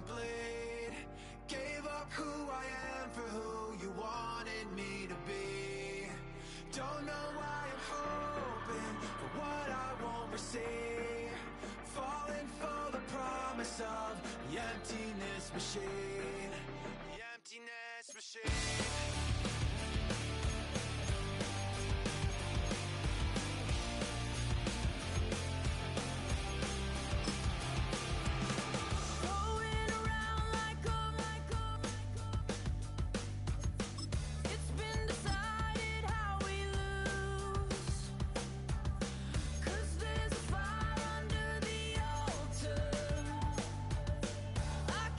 me bleed. Gave up who I am for who you wanted me to be. Don't know why I'm hoping for what I won't receive. Falling for the promise of the emptiness machine. The emptiness machine.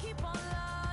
Keep on loving.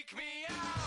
take me out.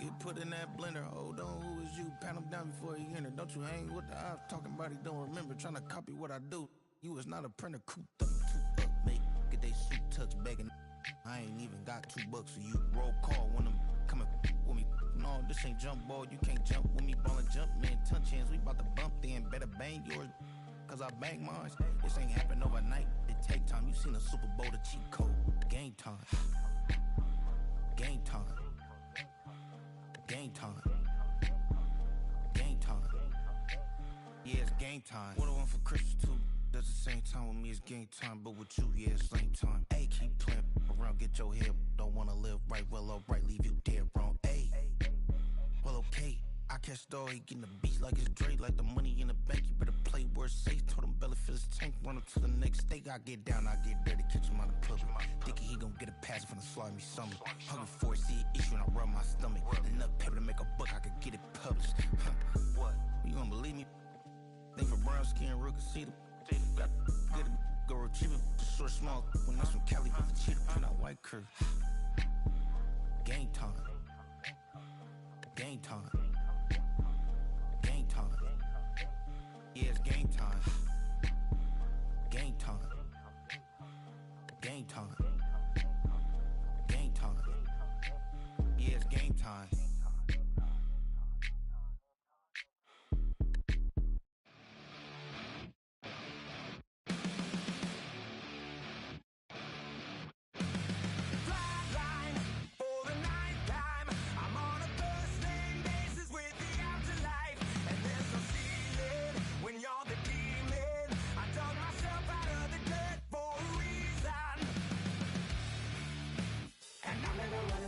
Get put in that blender. Hold on, who is you? Pat him down before he enter. Don't you hang with the ops talking about he don't remember. Trying to copy what I do. You is not a printer. Cooped up, too up, make get they suit touch begging. I ain't even got $2 for you. Roll call when I'm coming with me. No, this ain't jump ball. You can't jump with me. Ballin' jump, man. Touch hands. We bout to bump then. Better bang yours. Cause I bang mine. This ain't happen overnight. It take time. You seen a Super Bowl, the cheat code. Game time. Game time. Game time. Game time. Yeah, it's game time. What I want for Christmas too. Does the same time with me, it's game time. But with you, yeah, it's same time. Ayy, keep playing around, get your head. Don't wanna live right, well, alright, leave you dead wrong. Ayy, well, okay. I catch the dog, he getting the beats like it's Dre, like the money in the bank. You better play where it's safe. Told him belly fill his tank, run up to the next steak. I get down, I get dirty, catch him on the public. Thinking he gon' get a pass from the slaughter me something. Hungry for it, see an issue and I rub my stomach. Enough paper to make a book, I could get it published. What? You gonna believe me? Think for brown skin, real can see the got good go retrieve it, short small. When that's from Cali, but the cheetah print out white curve. Game time. Game time. Game time. Yeah, it's game time. Game time. Game time. Game time. Yeah, it's game time.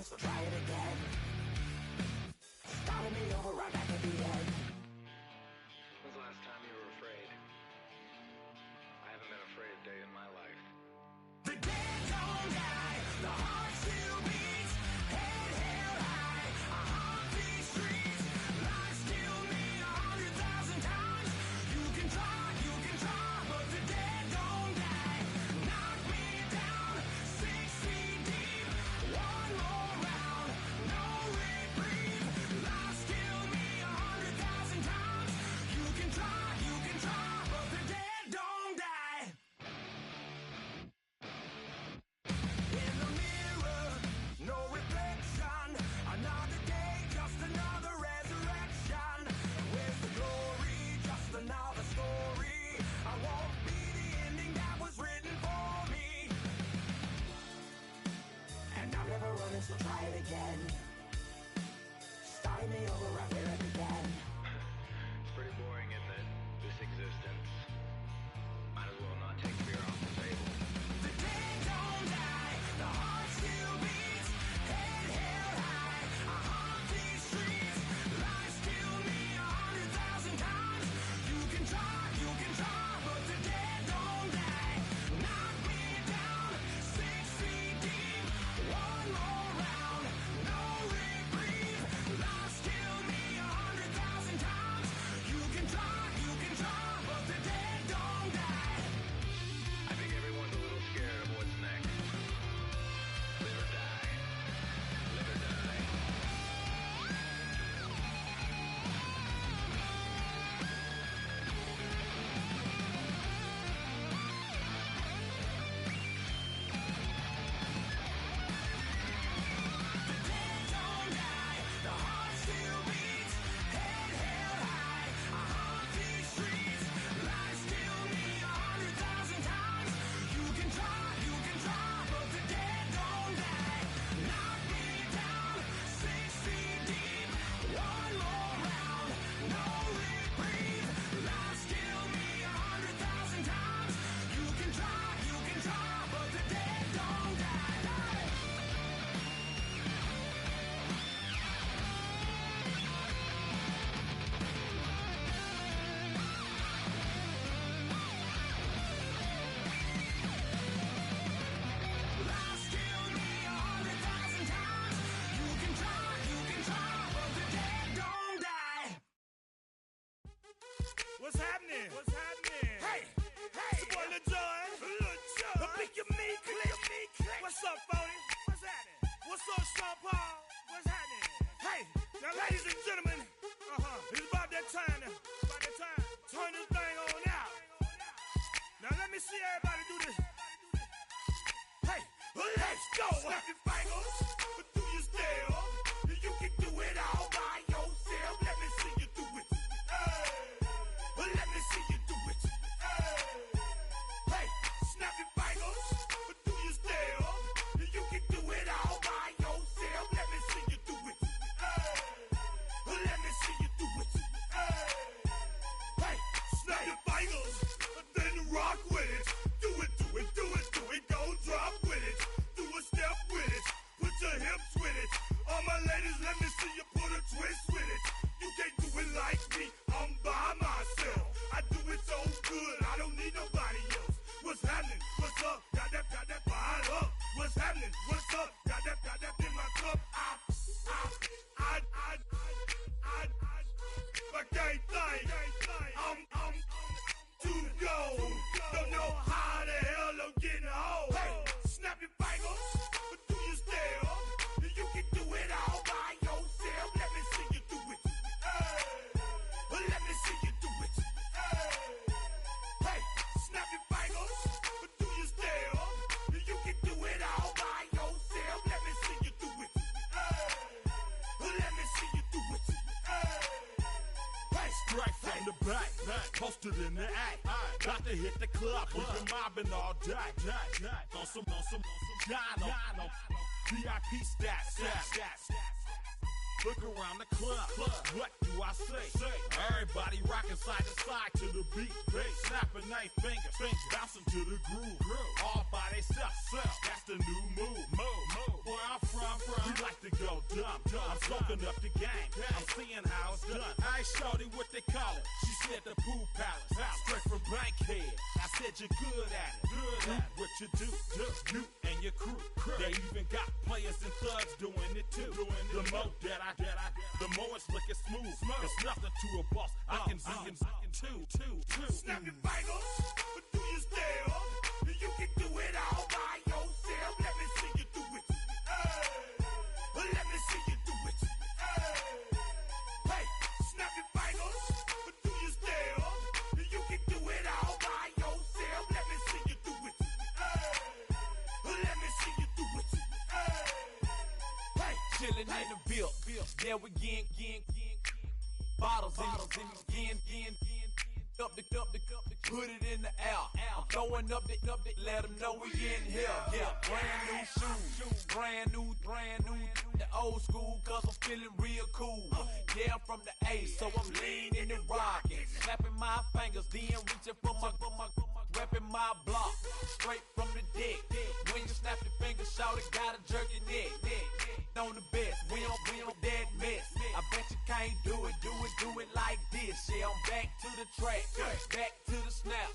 So try it again. Starting me over right back at the end. When's the last time you were afraid? I haven't been afraid a day in my life. The dead don't die, the heart still beats, head held high, I haunt these streets, lies kill me 100,000 times. You can try, but the dead don't die. Knock me down 6 feet deep, one more round, no reprieve. Lies kill me 100,000 times. You can try, but the dead don't die. In the mirror, no reflection. Another day, just another resurrection. Where's the glory? Just another story. I won't be the ending that was written for me. And I'm never running, so try it again. Starting me over right where it began. It's pretty boring, isn't it? This existence. Might as well not take fear off the table. The dead don't die, the heart still beats, head held high, I haunt these streets, lies kill me 100,000 times. You can try, but the dead don't die. Knock me down 6 feet deep, one more round, no reprieve. Lies kill me 100,000 times. You can try, but the dead don't die. I think everyone's a little scared of what's next. Live or die. Live or die. The dead don't die, the heart still beats, head held high, I haunt these streets, lies kill me 100,000 times. You can try, but the dead don't die. Knock me down 6 feet deep, one more round, no reprieve. Lies kill me 100,000 times. You can try, but the dead don't die. Lies kill me 100,000 times. You can try, but the dead don't die. What's happening? What's happening? Hey, it's your boy Lil Jon. The pick your me click. What's up, Phony? What's happening? What's up, Sean Paul? What's happening? Hey, Now, ladies and gentlemen, it's about that time now. About that time. Turn this thing on out. Now, let me see everybody do this. Hey, let's go. Snap your fingers, but do you still? You can do it all by yourself. Let me see you do it. Let me see you do it. Hey, snap your fingers, but do you still? You can do it all by yourself. Let me see you do it. Let me see you do it. Hey, snap your fingers, then rock with it. Do it, do it, do it, do it. Go drop with it. Do a step with it. Put your hips with it. All my ladies, let me see you put a twist with it. You can't do it like me. I'm by myself. I do it so good. I don't need nobody else. What's happening? What's up? Got that fired up. What's happening? What's up? Got that in my cup. I can't think. I'm too gold. Don't know how the hell I'm getting home. Hey, snap your fingers, but do you still? You can do it all by yourself. Let me see you do it. Let me see you do it. Hey, snap your fingers, but do you still? You can do it all by yourself. Let me see you do it. Let me see you do it. Hey, Straight from the back, posted in the act. Got to hit the club, we've been mobbing all day. On some Dino, VIP stats. Look around the club, what do I say? Everybody rocking side to side to the beat. Snapping they fingers, bouncing to the groove. All by themselves, that's the new move. Where I'm from, we like to go dumb. I'm soaking up the game, I'm seeing how it's done. I ain't shorty what they call it, she said the pool palace. Straight from Bankhead, I said you're good at it. Do what you do, you and your crew. They even got players and thugs doing it too. The more that the more it's looking smooth. It's nothing to a boss. I can see two. snap your fingers, but do you still? You can do it all by yourself. Let me see you do it. Let me see you do it. Hey, snap your fingers, but do you still? You can do it all by yourself. Let me see you do it. Let me see you do it. Hey, Chillin' in the bill, yeah we again. Bottles in again. Up the put it in the air. I'm throwing up the, let them know we in here. Yeah, brand new shoes, brand new. The old school, cause I'm feeling real cool. Yeah, I'm from the A, so I'm leaning and rocking. Snapping my fingers, then reaching for my repping my block. Straight from the deck. When you snap your fingers, shout it, gotta jerk your neck. On the best, we don't that mess. I bet you can't do it like this. Yeah, I'm back to the track, back to the snap.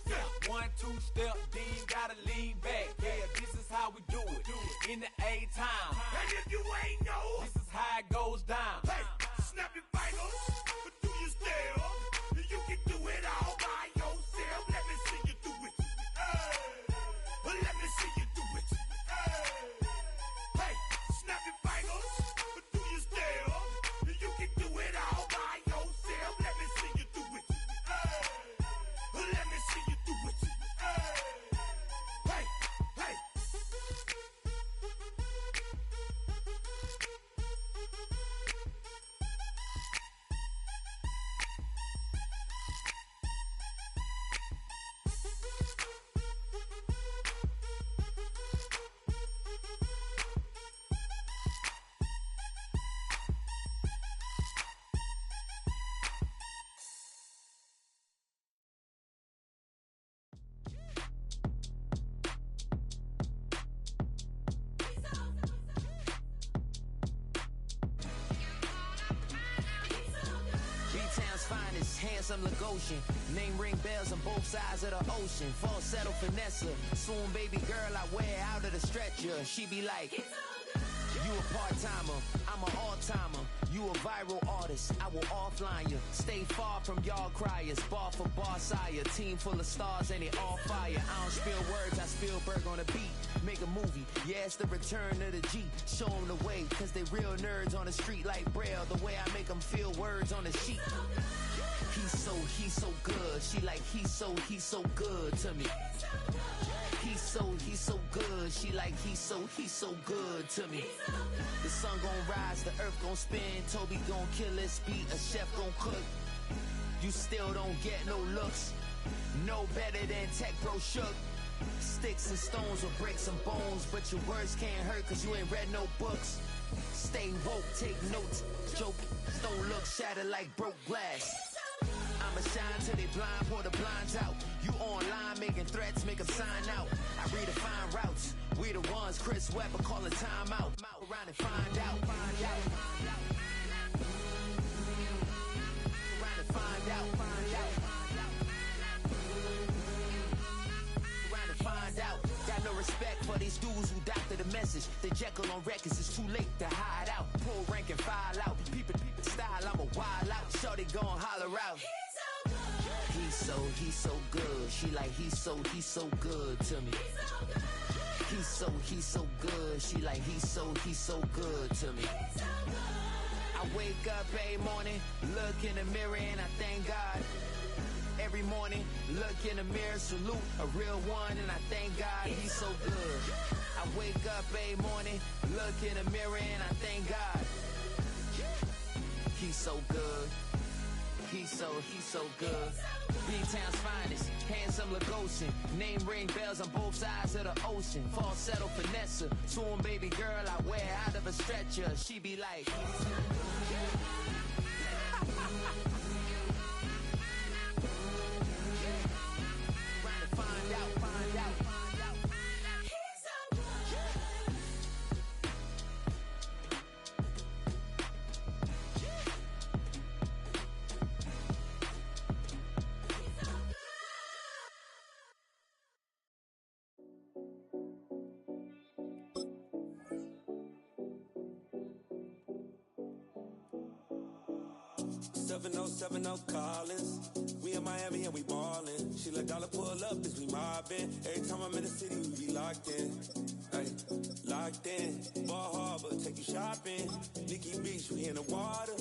1, 2 step, then gotta lean back. Yeah, this is how we do it in the A time. and if you ain't know, This is how it goes down. hey, snap your fingers, but do you still? You can do it all by yourself. Let me see you do it. Let me see you do it. Hey, snap your fingers, but do you still? You can do it all by yourself. Let me see you do it. Let me see you do it. Hey, hey. B-Town's finest, handsome Lagosian. Name ring bells on both sides of the ocean. Falsetto finesse, swoon baby girl I wear out of the stretcher. She be like, you a part-timer, I'm an all-timer. You a viral artist, I will offline you. Stay far from y'all criers, bar for bar sire. Team full of stars and it all fire. I don't spill words, I Spielberg on a beat. Make a movie, yeah, it's the return of the G. Show them the way, cause they real nerds on the street like Braille. The way I make them feel words on the sheet. He's so good. She like, he's so good to me. He's so good. She like, he's so good to me. The sun gon' rise, the earth gon' spin. Toby gon' kill this beat, a chef gon' cook. You still don't get no looks. No better than Tech Bro Shook. Sticks and stones will break some bones, but your words can't hurt cause you ain't read no books. Stay woke, take notes, joke. Don't look shattered like broke glass. I'ma shine till they blind, pour the blinds out. You online making threats, make them sign out. I redefine routes. We the ones Chris Webber call a timeout. Around and find out. Around and find out. Around and find out. Got no respect for these dudes who doctor the message. They Jekyll on records, it's too late to hide out. Pull rank and file out. Peep style, I'm a wild out. Shorty gon' holler out. He's so good. She like, he's so good to me. He's so good. She like, he's so good to me. I wake up every morning, look in the mirror and I thank God. Every morning, look in the mirror, salute a real one and I thank God he's so good. I wake up every morning, look in the mirror and I thank God. He's so good. He's so good. B-Town's finest, handsome Lagosin. Name ring bells on both sides of the ocean. Falsetto finesse, swoon baby girl I wear out of a stretcher. She be like, trying to find out. Seven Collins. We in Miami and we ballin'. She let dollar pull up as we mobbin'. Every time I'm in the city, we be locked in. Ay, locked in. Ball Harbor, take you shopping. Nikki Beach, we in the water.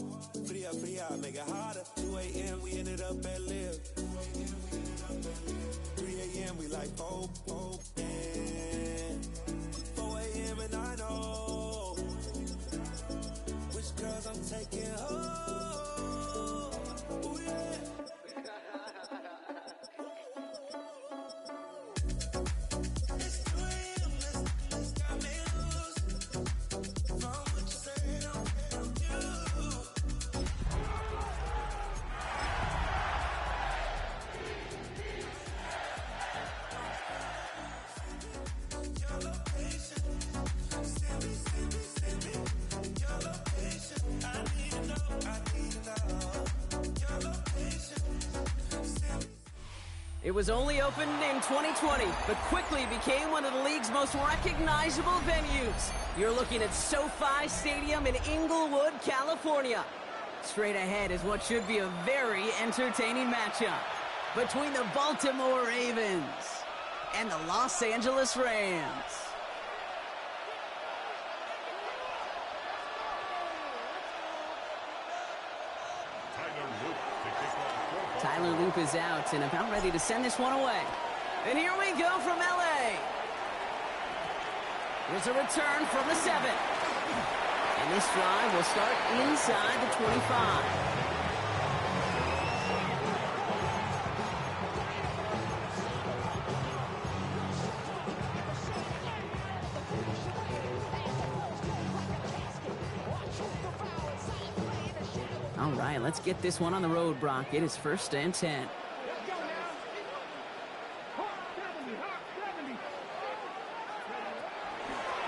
Free up, make it hotter. 2 a.m. we ended up at Live. 3 a.m. we like Pope. 4 a.m. and I know which girls I'm taking home. It was only opened in 2020, but quickly became one of the league's most recognizable venues. You're looking at SoFi Stadium in Inglewood, California. Straight ahead is what should be a very entertaining matchup between the Baltimore Ravens and the Los Angeles Rams. Tyler Loop is out and about ready to send this one away. And here we go from LA. Here's a return from the 7. And this drive will start inside the 25. All right, let's get this one on the road, Brock. It is 1st and 10.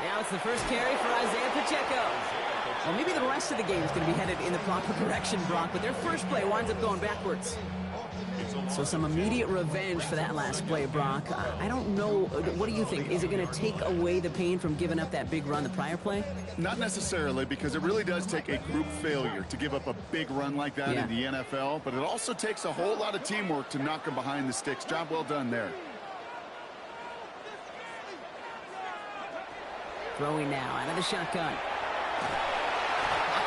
Now it's the first carry for Isaiah Pacheco. Well, maybe the rest of the game is going to be headed in the proper direction, Brock, but their first play winds up going backwards. So some immediate revenge for that last play, Brock. I don't know. What do you think? Is it going to take away the pain from giving up that big run the prior play? Not necessarily, because it really does take a group failure to give up a big run like that in the NFL, but it also takes a whole lot of teamwork to knock them behind the sticks. Job well done there. Throwing now out of the shotgun.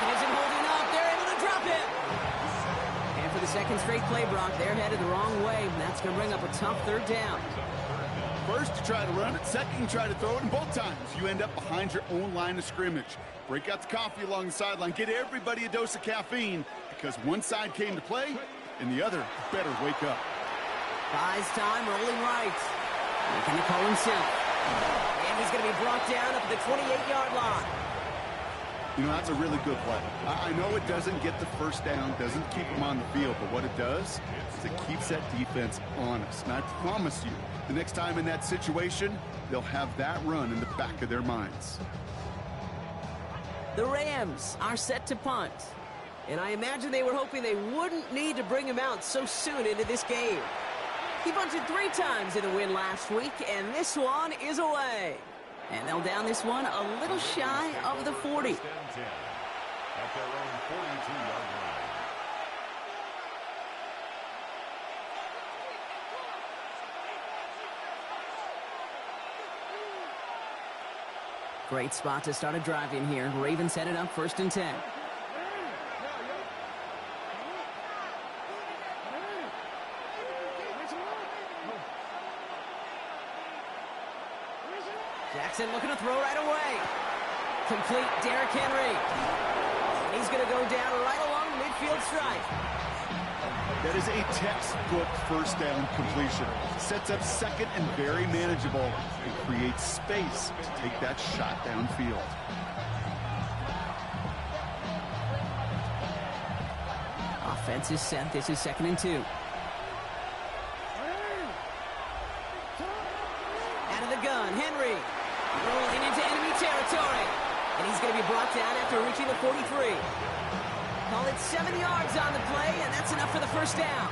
Isn't holding up. They're able to drop it. And for the second straight play, Brock, they're headed the wrong way. And that's going to bring up a tough third down. First, you try to run it. Second, you try to throw it. And both times, you end up behind your own line of scrimmage. Break out the coffee along the sideline. Get everybody a dose of caffeine, because one side came to play, and the other better wake up. Buys time, rolling right. Making the call himself. And he's going to be brought down up at the 28-yard line. You know, that's a really good play. I know it doesn't get the first down, doesn't keep them on the field, but what it does is it keeps that defense honest. And I promise you, the next time in that situation, they'll have that run in the back of their minds. The Rams are set to punt. And I imagine they were hoping they wouldn't need to bring him out so soon into this game. He punted 3 times in the win last week, and this one is away. And they'll down this one a little shy of the 40. At their own 42-yard line. Great spot to start a drive in here. Ravens headed up 1st and 10. Jackson looking to throw right away. Complete Derrick Henry. He's going to go down right along the midfield stripe. That is a textbook first down completion. Sets up second and very manageable and creates space to take that shot downfield. Offense is set. This is 2nd and 2. Out of the gun, Henry. Rolling into enemy territory. And he's going to be brought down after reaching the 43. Call it 7 yards on the play, and that's enough for the first down.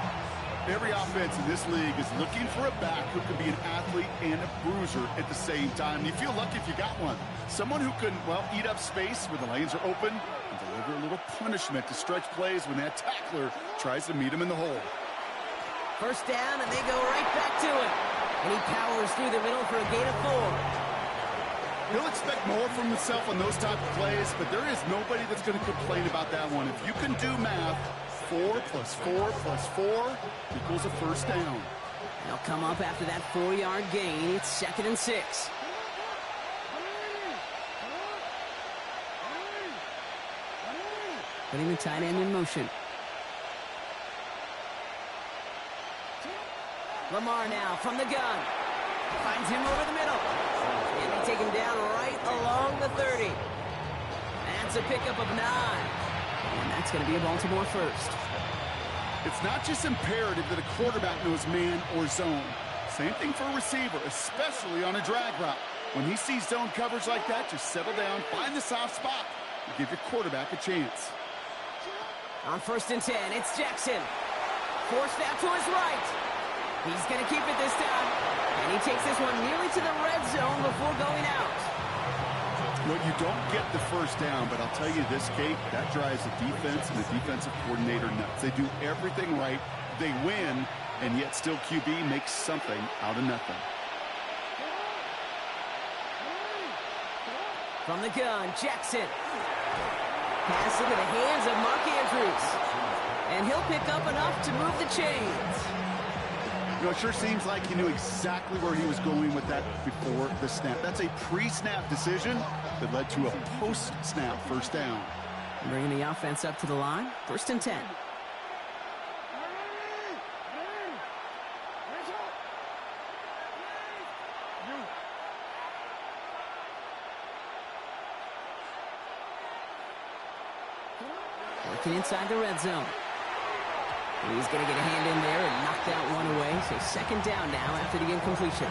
Every offense in this league is looking for a back who can be an athlete and a bruiser at the same time. You feel lucky if you got one. Someone who can, well, eat up space when the lanes are open and deliver a little punishment to stretch plays when that tackler tries to meet him in the hole. First down, and they go right back to it. And he powers through the middle for a gain of 4. He'll expect more from himself on those type of plays, but there is nobody that's going to complain about that one. If you can do math, 4 plus 4 plus 4 equals a first down. They'll come up after that 4-yard gain. It's 2nd and 6. Putting the tight end in motion. Lamar now from the gun. Finds him over the middle. And they take him down right along the 30. That's a pickup of 9. And that's going to be a Baltimore first. It's not just imperative that a quarterback knows man or zone. Same thing for a receiver, especially on a drag route. When he sees zone coverage like that, just settle down, find the soft spot, and give your quarterback a chance. On 1st and 10, it's Jackson. Forced out to his right. He's going to keep it this time. And he takes this one nearly to the red zone before going out. Well, you don't get the first down, but I'll tell you this, Kate, that drives the defense and the defensive coordinator nuts. They do everything right. They win, and yet still QB makes something out of nothing. From the gun, Jackson. Pass into the hands of Mark Andrews. And he'll pick up enough to move the chains. You know, it sure seems like he knew exactly where he was going with that before the snap. That's a pre-snap decision that led to a post-snap first down. Bringing the offense up to the line. 1st and 10. Working inside the red zone. He's going to get a hand in there and knock that one away. So 2nd down now after the incompletion.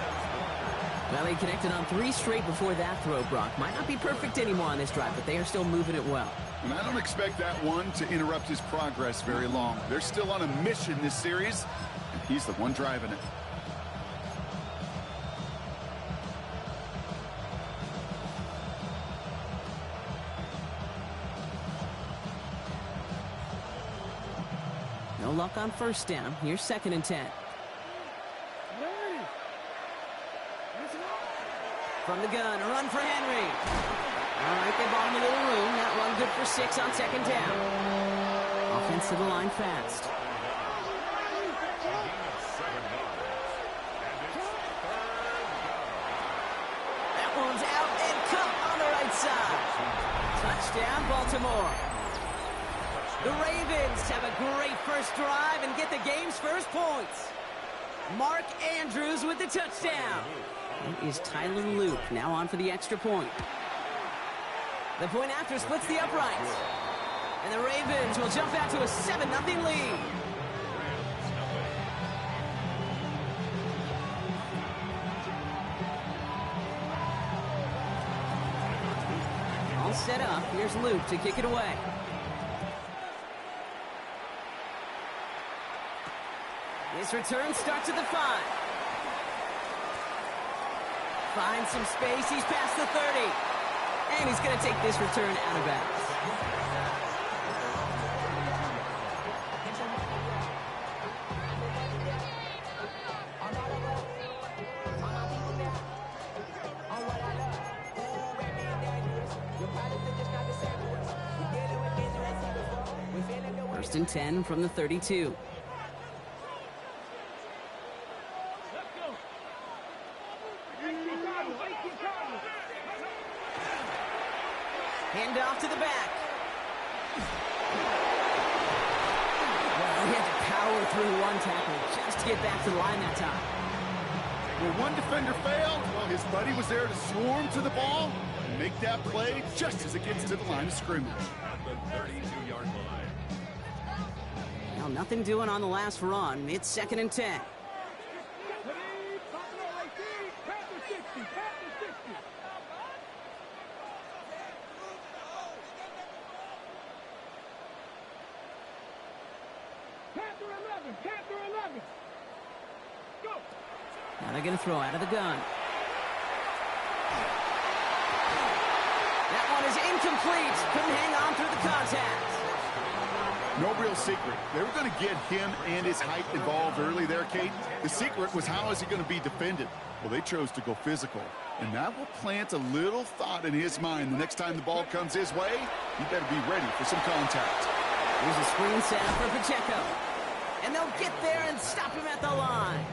Well, they connected on 3 straight before that throw, Brock. Might not be perfect anymore on this drive, but they are still moving it well. And I don't expect that one to interrupt his progress very long. They're still on a mission this series, and He's the one driving it. No luck on first down. Here's 2nd and 10. From the gun, a run for Henry. All right, they bought him a little room. That run good for 6 on 2nd down. Offense to the line fast. That one's out and cut on the right side. Touchdown, Baltimore. The Ravens have a great first drive and get the game's first points. Mark Andrews with the touchdown. It is Tyler Luke now on for the extra point. The point after splits the uprights. And the Ravens will jump out to a 7-0 lead. All set up. Here's Luke to kick it away. His return starts at the 5. Finds some space. He's past the 30. And he's going to take this return out of bounds. First and 10 from the 32. Hand off to the back. Well, he had to power through one tackle just to get back to the line that time. Well, one defender failed. Well, his buddy was there to swarm to the ball and make that play just as it gets to the line of scrimmage. At the 32-yard line. Well, nothing doing on the last run. It's 2nd and 10. Now they're going to throw out of the gun. That one is incomplete. Couldn't hang on through the contact. No real secret. They were going to get him and his height involved early there, Kate. The secret was how is he going to be defended? Well, they chose to go physical. And that will plant a little thought in his mind. The next time the ball comes his way, he better be ready for some contact. Here's a screen set up for Pacheco. And they'll get there and stop him at the line.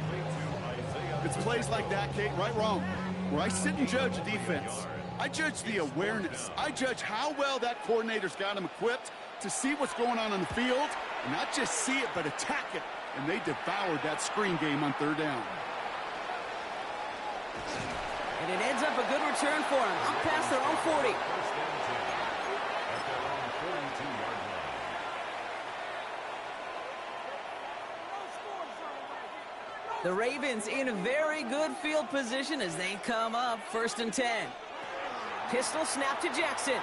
It's plays like that, Kate, right, wrong, where I sit and judge a defense. I judge the awareness. I judge how well that coordinator's got him equipped to see what's going on the field, and not just see it, but attack it. And they devoured that screen game on 3rd down. And it ends up a good return for him. Up past their own 40. The Ravens in a very good field position as they come up 1st and 10. Pistol snap to Jackson.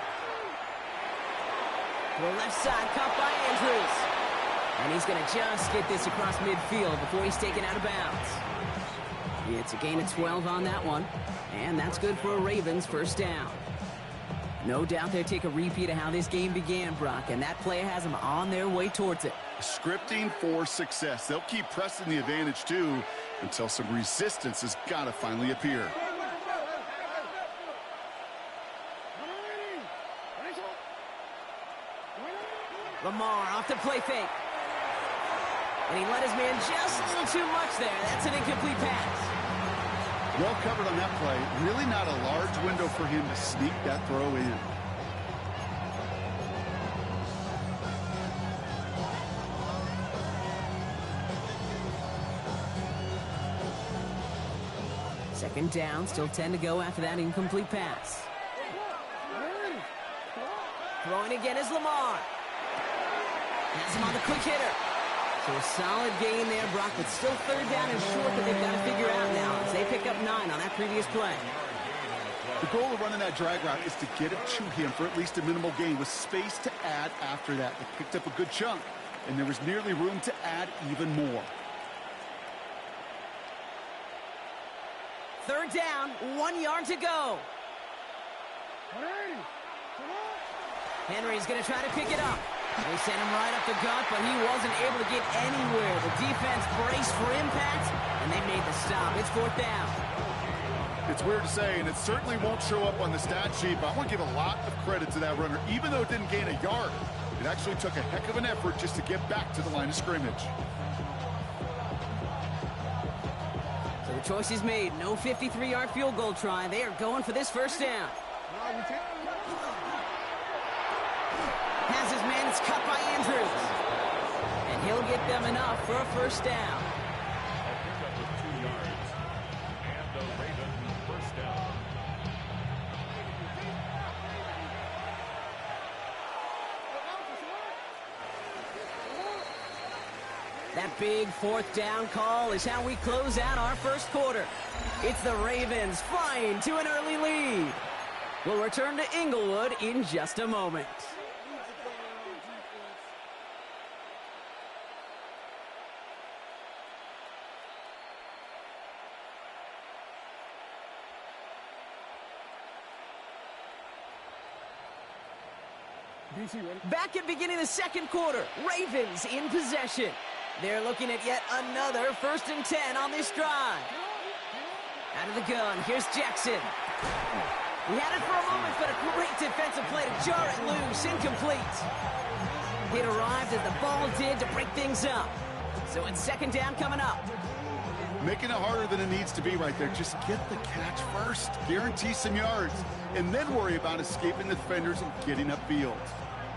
To the left side, caught by Andrews. And he's going to just get this across midfield before he's taken out of bounds. It's a gain of 12 on that one. And that's good for a Ravens 1st down. No doubt they'll take a repeat of how this game began, Brock, and that play has them on their way towards it. Scripting for success. They'll keep pressing the advantage, too, until some resistance has got to finally appear. Lamar off the play fake. And he let his man just a little too much there. That's an incomplete pass. Well covered on that play. Really not a large window for him to sneak that throw in. Second down, still 10 to go after that incomplete pass. Throwing again is Lamar. Has him on the quick hitter. So a solid gain there, Brock, but still 3rd down and short that they've got to figure out now as they pick up 9 on that previous play. The goal of running that drag route is to get it to him for at least a minimal gain with space to add after that. They picked up a good chunk, and there was nearly room to add even more. 3rd down, 1 yard to go. Henry's going to try to pick it up. They sent him right up the gut, but he wasn't able to get anywhere. The defense braced for impact, and they made the stop. It's 4th down. It's weird to say, and it certainly won't show up on the stat sheet, but I want to give a lot of credit to that runner. Even though it didn't gain a yard, it actually took a heck of an effort just to get back to the line of scrimmage. So the choice is made. No 53-yard field goal try. They are going for this 1st down. Has his man. It's cut by Andrews. And he'll get them enough for a 1st down. That big 4th down call is how we close out our 1st quarter. It's the Ravens flying to an early lead. We'll return to Inglewood in just a moment. Back at beginning of the 2nd quarter, Ravens in possession. They're looking at yet another 1st and 10 on this drive. Out of the gun, here's Jackson. He had it for a moment, but a great defensive play to jar it loose, incomplete. It arrived as the ball did to break things up. So it's 2nd down coming up. Making it harder than it needs to be right there. Just get the catch first. Guarantee some yards. And then worry about escaping the defenders and getting upfield.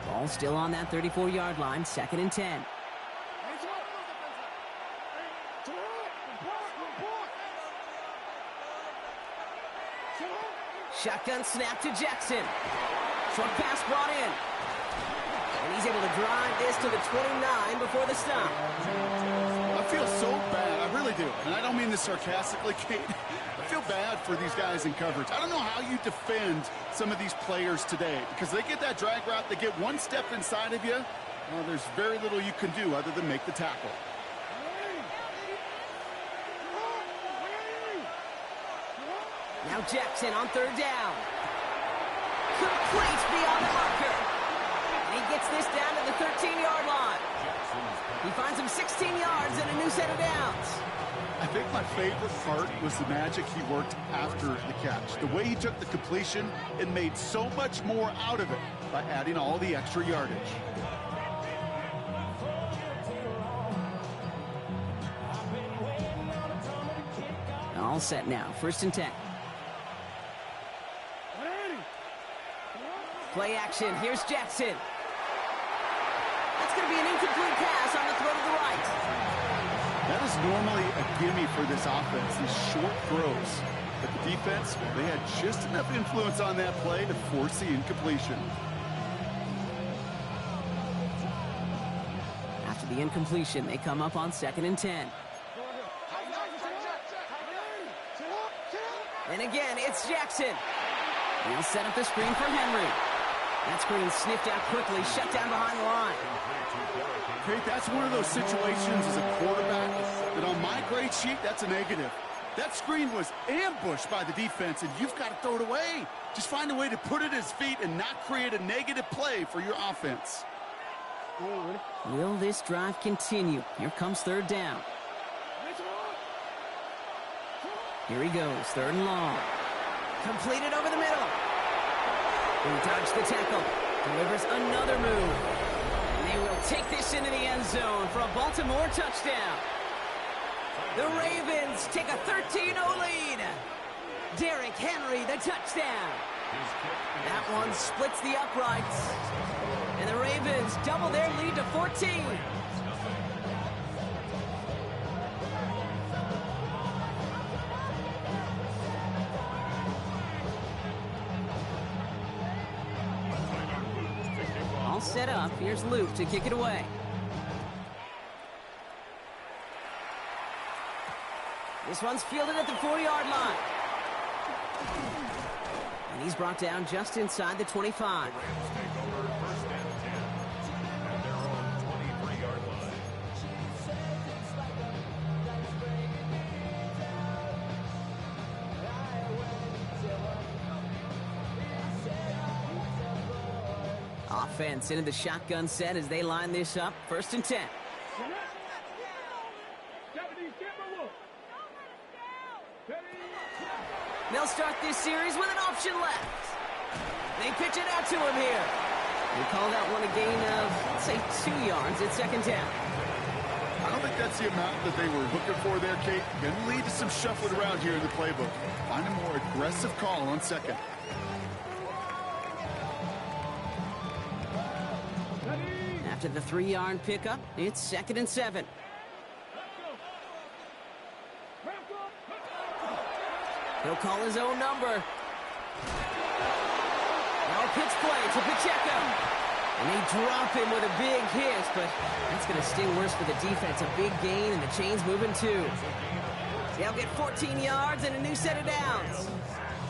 Ball still on that 34-yard line, 2nd and 10. Shotgun snap to Jackson. Short pass brought in. And he's able to drive this to the 29 before the stop. I feel so bad. I really do. And I don't mean this sarcastically, Kate. I feel bad for these guys in coverage. I don't know how you defend some of these players today, because they get that drag route, they get one step inside of you. Well, there's very little you can do other than make the tackle. Now Jackson on 3rd down. Complete beyond the marker. And he gets this down to the 13-yard line. He finds him 16 yards and a new set of downs. I think my favorite part was the magic he worked after the catch. The way he took the completion and made so much more out of it by adding all the extra yardage. All set now. 1st and 10. Play action. Here's Jackson. That's going to be an incomplete pass on the throw to the right. That is normally a gimme for this offense, these short throws. But the defense, they had just enough influence on that play to force the incompletion. After the incompletion, they come up on 2nd and 10. And again, it's Jackson. He'll set up the screen for Henry. That screen sniffed out quickly, shut down behind the line. Great, that's one of those situations as a quarterback that on my grade sheet, that's a negative. That screen was ambushed by the defense, and you've got to throw it away. Just find a way to put it at his feet and not create a negative play for your offense. Will this drive continue? Here comes 3rd down. Here he goes, 3rd and long. Completed over the middle. He dodged the tackle. Delivers another move. And they will take this into the end zone for a Baltimore touchdown. The Ravens take a 13-0 lead. Derrick Henry, the touchdown. That one splits the uprights. And the Ravens double their lead to 14. All set up. Here's Luke to kick it away. This one's fielded at the 4-yard line. And he's brought down just inside the 25. defense into the shotgun set as they line this up. 1st and 10. They'll start this series with an option left. They pitch it out to him here. They call that one a gain of, let's say, 2 yards at 2nd down. I don't think that's the amount that they were looking for there, Kate. Going to lead to some shuffling around here in the playbook. Find a more aggressive call on 2nd. After the 3-yard pickup, it's 2nd and 7. He'll call his own number. Now a pitch play to Pacheco. And they drop him with a big hit, but that's going to sting worse for the defense. A big gain, and the chain's moving too. They'll get 14 yards and a new set of downs.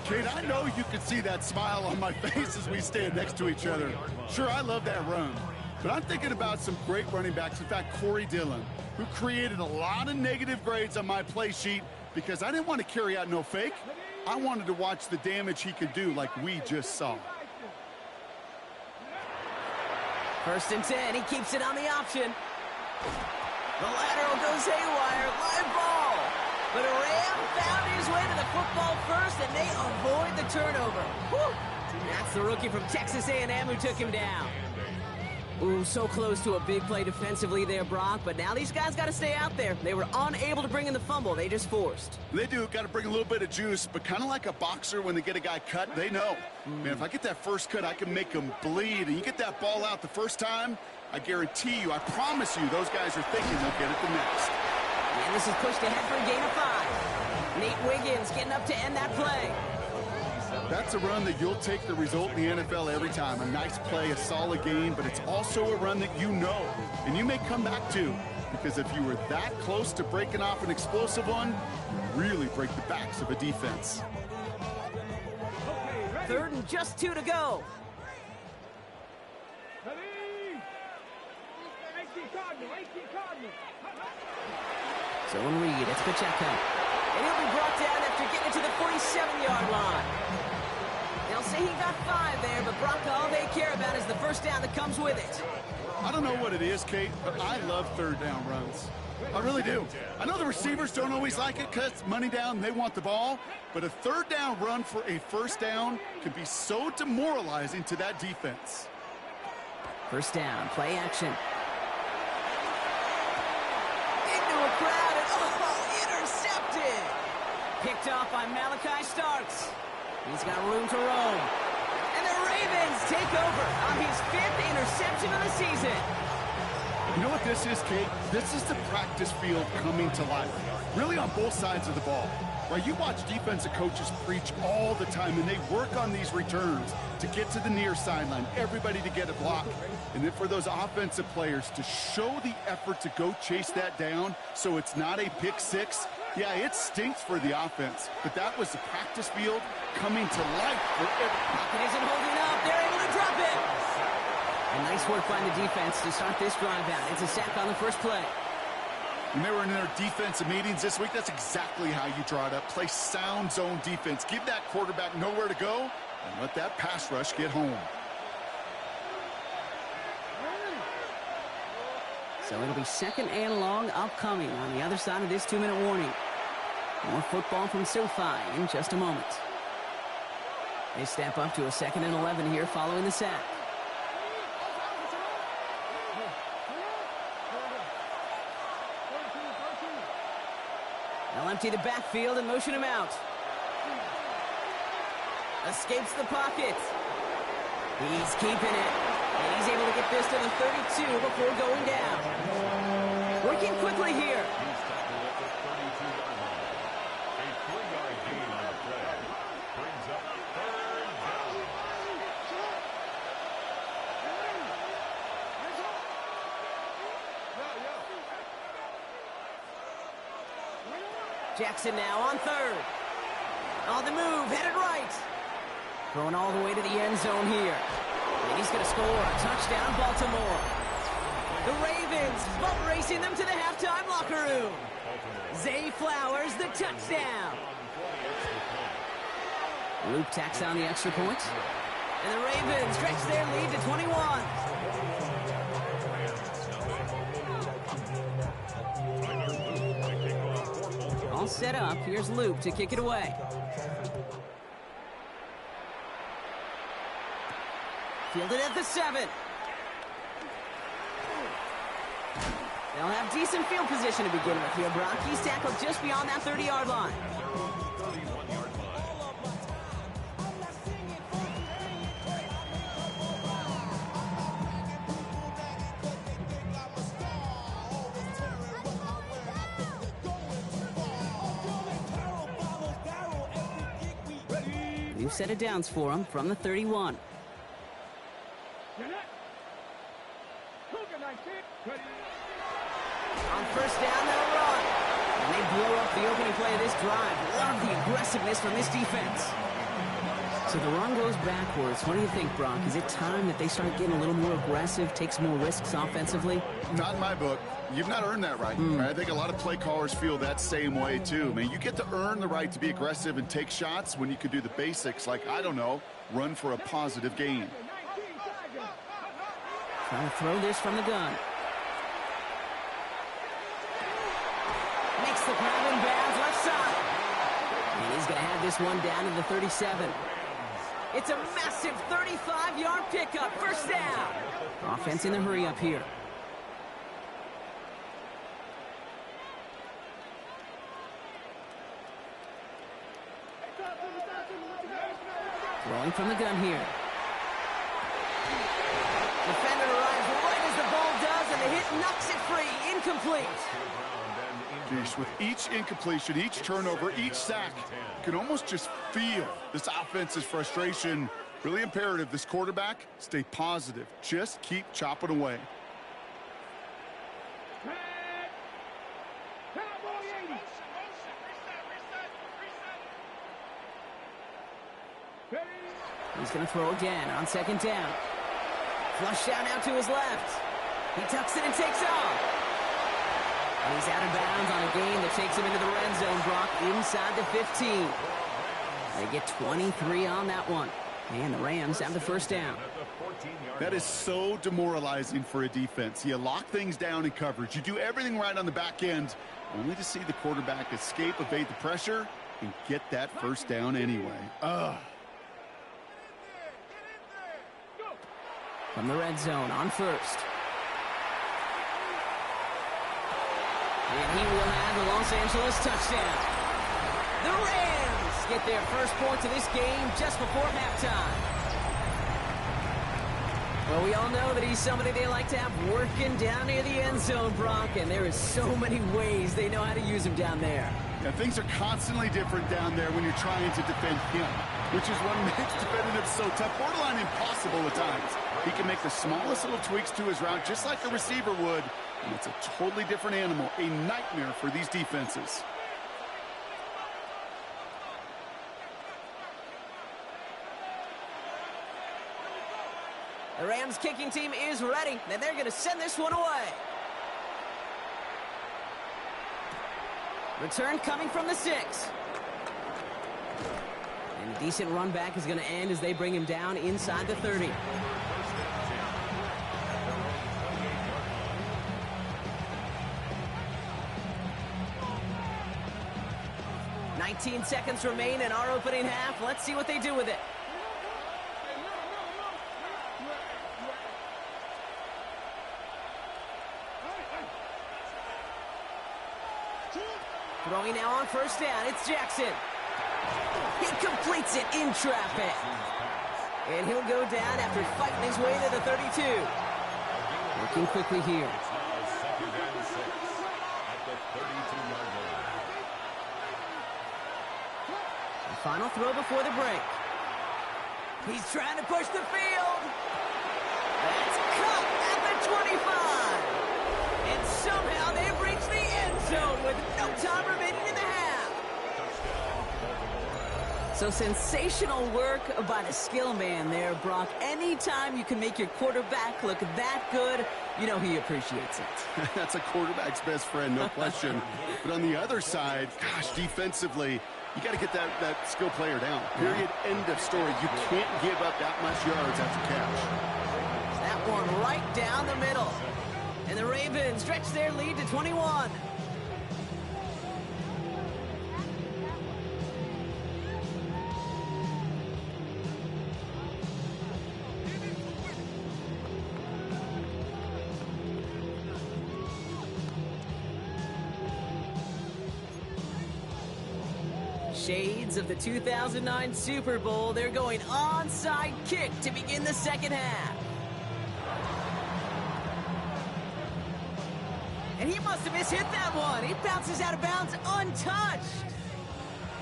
Kate, I know you can see that smile on my face as we stand next to each other. Sure, I love that run. But I'm thinking about some great running backs. In fact, Corey Dillon, who created a lot of negative grades on my play sheet because I didn't want to carry out no fake. I wanted to watch the damage he could do like we just saw. 1st and 10. He keeps it on the option. The lateral goes haywire. Live ball. But Ram found his way to the football first, and they avoid the turnover. Whew. That's the rookie from Texas A&M who took him down. Ooh, so close to a big play defensively there, Brock, but now these guys got to stay out there. They were unable to bring in the fumble. They just forced. They do. Got to bring a little bit of juice, but kind of like a boxer when they get a guy cut, they know. Man, if I get that first cut, I can make him bleed. And you get that ball out the first time, I guarantee you, I promise you, those guys are thinking they'll get it the next. And this is pushed ahead for a gain of 5. Nate Wiggins getting up to end that play. That's a run that you'll take the result in the NFL every time. A nice play, a solid game, but it's also a run that you know, and you may come back to, because if you were that close to breaking off an explosive one, you really break the backs of a defense. 3rd and just 2 to go. Zone read, it's Pacheco. And he'll be brought down after getting it to the 47-yard line. They'll say he got 5 there, but Brock, all they care about is the first down that comes with it. I don't know what it is, Kate, but I love 3rd down runs. I really do. I know the receivers don't always like it because it's money down and they want the ball, but a 3rd down run for a first down can be so demoralizing to that defense. 1st down, play action. Into a crowd and intercepted. Picked off by Malachi Starks. He's got room to roam. And the Ravens take over on his 5th interception of the season. You know what this is, Kate? This is the practice field coming to life. Really on both sides of the ball. Right? You watch defensive coaches preach all the time, and they work on these returns to get to the near sideline, everybody to get a block. And then for those offensive players to show the effort to go chase that down so it's not a pick six. Yeah, it stinks for the offense, but that was the practice field coming to life for everyone. Pocket isn't holding up. They're able to drop it. And nice work by the defense to start this drive out. It's a sack on the first play. When they were in their defensive meetings this week, that's exactly how you draw it up. Play sound zone defense. Give that quarterback nowhere to go and let that pass rush get home. So it'll be 2nd and long upcoming on the other side of this 2-minute warning. More football from SoFi in just a moment. They step up to a 2nd and 11 here following the sack. They'll empty the backfield and motion him out. Escapes the pocket. He's keeping it. And he's able to get this to the 32 before going down. Working quickly here. He's tackled at the 32-yard line. A 3-yard gain on the play. Brings up 3rd down. Jackson now on 3rd. On the move, headed right. Throwing all the way to the end zone here. And he's going to score a touchdown, Baltimore. The Ravens butt racing them to the halftime locker room. Zay Flowers, the touchdown. Luke tacks on the extra point. And the Ravens stretch their lead to 21. All set up. Here's Luke to kick it away. Fielded at the 7. They'll have decent field position to begin with here. Brock, he's tackled just beyond that 30-yard line. New set of downs for him from the 31. On first down, they'll run. And they blow up the opening play of this drive. Love the aggressiveness from this defense. So the run goes backwards. What do you think, Brock? Is it time that they start getting a little more aggressive, take some more risks offensively? Not in my book. You've not earned that right. I think a lot of play callers feel that same way, too. I mean, you get to earn the right to be aggressive and take shots when you could do the basics, like, I don't know, run for a positive gain. Trying to throw this from the gun. Makes the grab in bounds left side. And he's going to have this one down in the 37. It's a massive 35-yard pickup. First down. Offense in the hurry up here. Throwing from the gun here. Defender arrives right as the ball does, and the hit knocks it free. Incomplete. Jeez, with each incompletion, each turnover, each sack, you can almost just feel this offense's frustration. Really imperative this quarterback stay positive. Just keep chopping away. He's going to throw again on second down. Flush down out to his left. He tucks it and takes off. And he's out of bounds on a gain that takes him into the red zone, Brock, inside the 15. They get 23 on that one. And the Rams have the first down. That is so demoralizing for a defense. You lock things down in coverage. You do everything right on the back end, only to see the quarterback escape, evade the pressure, and get that first down anyway. From the red zone on first. And he will have the Los Angeles touchdown. The Rams get their first points of this game just before halftime. Well, we all know that he's somebody they like to have working down near the end zone, Brock, and there is so many ways they know how to use him down there. Yeah, things are constantly different down there when you're trying to defend him, which is what makes defending him so tough, borderline impossible at times. He can make the smallest little tweaks to his route just like a receiver would, and it's a totally different animal, a nightmare for these defenses. The Rams kicking team is ready, and they're going to send this one away. Return coming from the 6. And a decent run back is going to end as they bring him down inside the 30. Seconds remain in our opening half. Let's see what they do with it. Throwing now on first down. It's Jackson. He completes it in traffic. And he'll go down after fighting his way to the 32. Working quickly here. Final throw before the break. He's trying to push the field. That's cut at the 25. And somehow they've reached the end zone with no time remaining in the half. So sensational work by the skill man there, Brock. Anytime you can make your quarterback look that good, you know he appreciates it. That's a quarterback's best friend, no question. But on the other side, gosh, defensively, you got to get that skill player down. Period. End of story. You can't give up that much yards after catch. That one right down the middle. And the Ravens stretch their lead to 21. Shades of the 2009 Super Bowl. They're going onside kick to begin the second half. And he must have mishit that one. He bounces out of bounds untouched.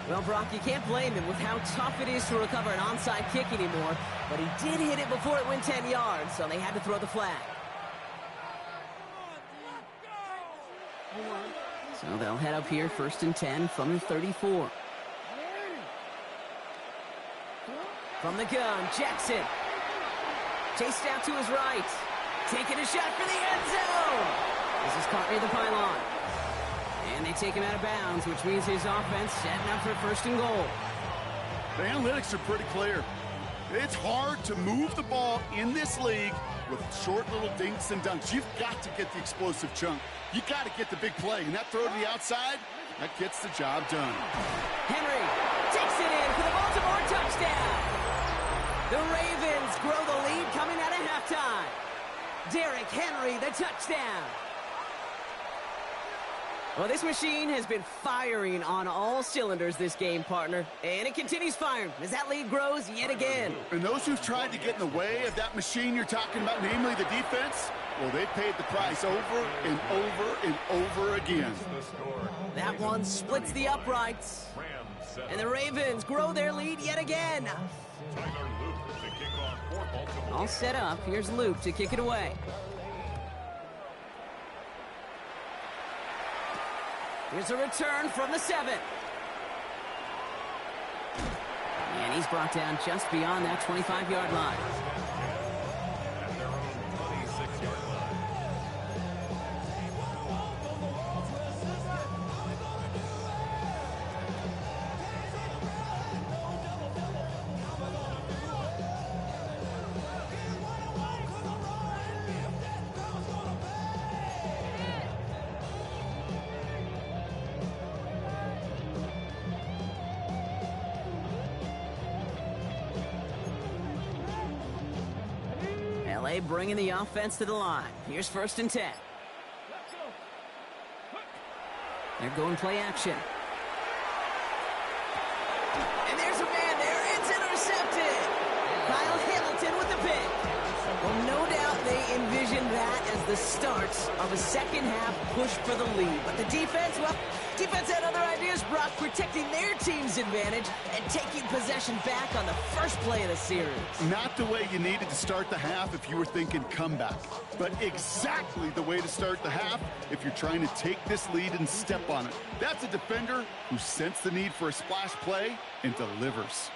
Well, Brock, you can't blame him with how tough it is to recover an onside kick anymore. But he did hit it before it went 10 yards, so they had to throw the flag. So they'll head up here, 1st and 10 from the 34. From the gun, Jackson. Chased out to his right. Taking a shot for the end zone. This is caught near the pylon. And they take him out of bounds, which means his offense setting up for 1st and goal. The analytics are pretty clear. It's hard to move the ball in this league with short little dinks and dunks. You've got to get the explosive chunk. You got to get the big play. And that throw to the outside, that gets the job done. Henry takes it in for the Baltimore touchdown. The Ravens grow the lead coming out of halftime. Derrick Henry, the touchdown. Well, this machine has been firing on all cylinders this game, partner. And it continues firing as that lead grows yet again. And those who've tried to get in the way of that machine you're talking about, namely the defense, well, they paid the price over and over and over again. That one splits the uprights. And the Ravens grow their lead yet again. All set up. Here's Luke to kick it away. Here's a return from the 7. And he's brought down just beyond that 25-yard line. At their own 26-yard line. LA bringing the offense to the line. Here's 1st and 10. They're going play action. And there's a man there. It's intercepted. Kyle Hamilton with the pick. Well, no doubt they envisioned that as the start of a second half push for the lead. But the defense, well, defense had other ideas, Brock, protecting their team's advantage and taking possession back on the first play of the series. Not the way you needed to start the half if you were thinking comeback, but exactly the way to start the half if you're trying to take this lead and step on it. That's a defender who sensed the need for a splash play and delivers.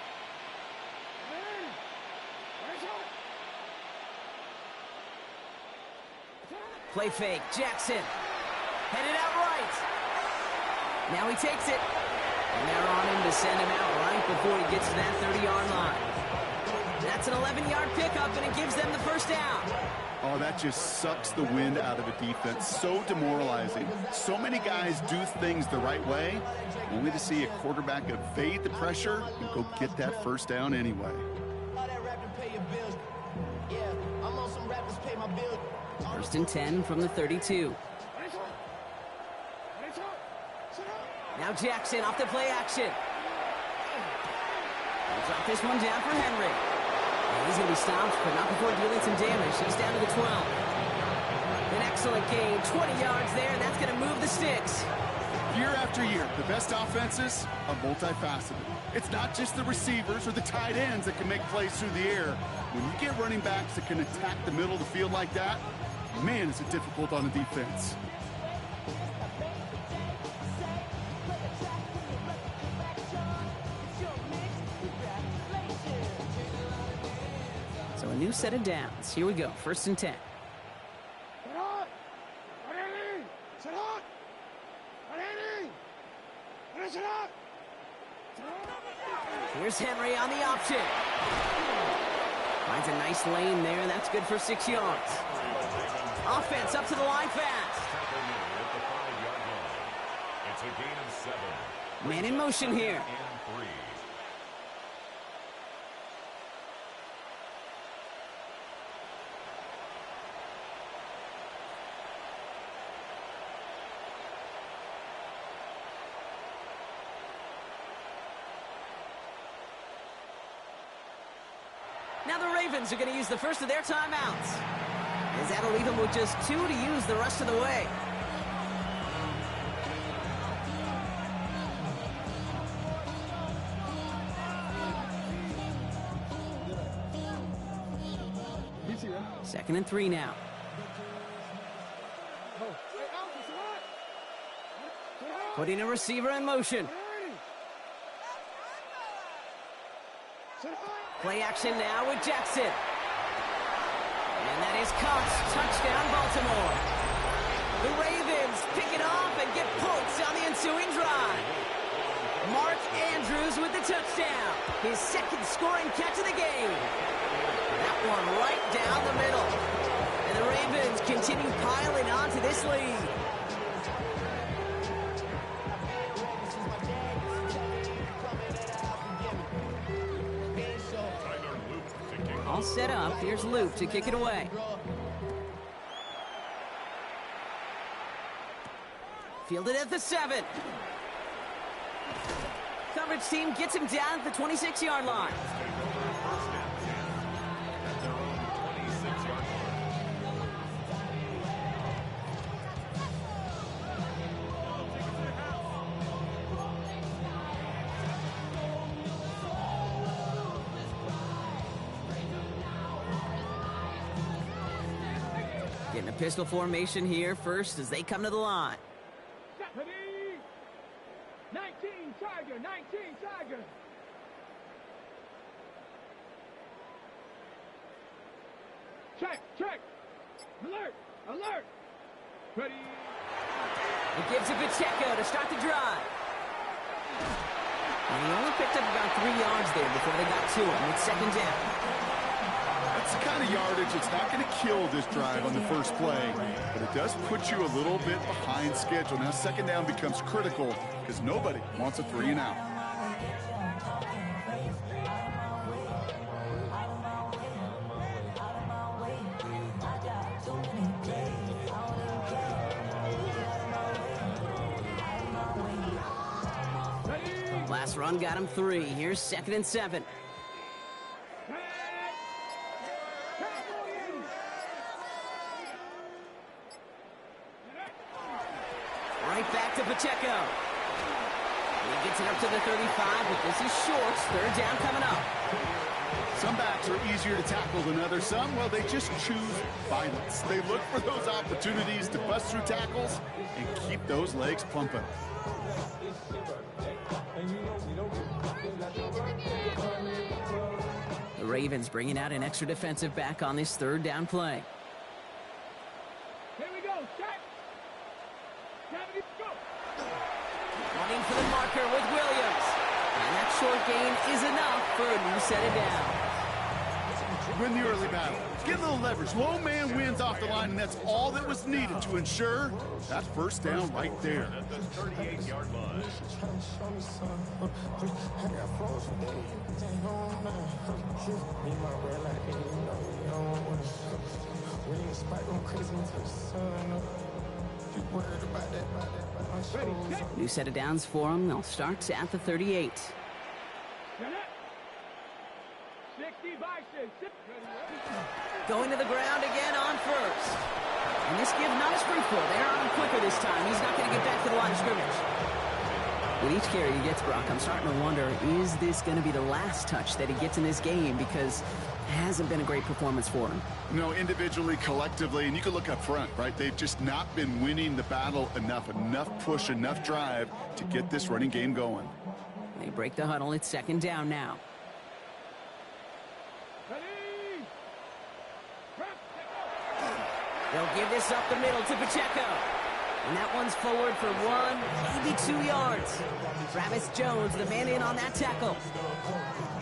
Play fake, Jackson. Headed out right. Now he takes it. And they're on him to send him out right before he gets to that 30-yard line. That's an 11-yard pickup, and it gives them the first down. Oh, that just sucks the wind out of a defense. So demoralizing. So many guys do things the right way, only to see a quarterback evade the pressure and go get that first down anyway. 1st and 10 from the 32. Now Jackson off the play action. He'll drop this one down for Henry. And he's going to be stopped, but not before dealing some damage. He's down to the 12. An excellent gain, 20 yards there, and that's going to move the sticks. Year after year, the best offenses are multifaceted. It's not just the receivers or the tight ends that can make plays through the air. When you get running backs that can attack the middle of the field like that, man, is it difficult on the defense. new set of downs. Here we go, 1st and 10. Here's Henry on the option. Finds a nice lane there, and that's good for 6 yards. Offense up to the line fast. It's a gain of 7. Man in motion here. And 3. Now the Ravens are going to use the first of their timeouts, as that'll leave them with just 2 to use the rest of the way. Second and 3 now. Putting a receiver in motion. Play action now with Jackson. And that is caught. Touchdown, Baltimore. The Ravens pick it off and get points on the ensuing drive. Mark Andrews with the touchdown. His 2nd scoring catch of the game. That one right down the middle. And the Ravens continue piling on to this lead. All set up. Here's Luke to kick it away. Fielded at the 7. Coverage team gets him down at the 26-yard line. Getting a pistol formation here first as they come to the line. 19 Tiger, 19 Tiger. Check. Alert, alert. Ready. It gives it Pacheco to start the drive. And he only picked up about 3 yards there before they got to him. It's 2nd down. That's the kind of yardage it's not going to kill this drive on the first play, but it does put you a little bit behind schedule. Now 2nd down becomes critical because nobody wants a 3 and out. Last run got him 3. Here's 2nd and 7. Right back to Pacheco. He gets it up to the 35, but this is short. 3rd down coming up. Some backs are easier to tackle than others. Some, well, they just choose violence. They look for those opportunities to bust through tackles and keep those legs pumping. The Ravens bringing out an extra defensive back on this 3rd down play. Here we go. Check. Go. Running for the marker with Williams. And that short gain is enough for a new set of downs. Win the early battle. Get a little leverage. Low man wins off the line, and that's all that was needed to ensure that 1st down right there. At the 38-yard line. New set of downs for them. They'll start at the 38. 60 by 6. Going to the ground again on 1st. And this give not as fruitful. They're on him quicker this time. He's not going to get back to the line of scrimmage. With each carry he gets, Brock, I'm starting to wonder, is this going to be the last touch that he gets in this game? Because it hasn't been a great performance for him. No, individually, collectively, and you can look up front, right? They've just not been winning the battle enough push, enough drive to get this running game going. They break the huddle. It's 2nd down now. Ready. They'll give this up the middle to Pacheco. And that one's forward for 1, maybe 2 yards. Travis Jones, the man in on that tackle.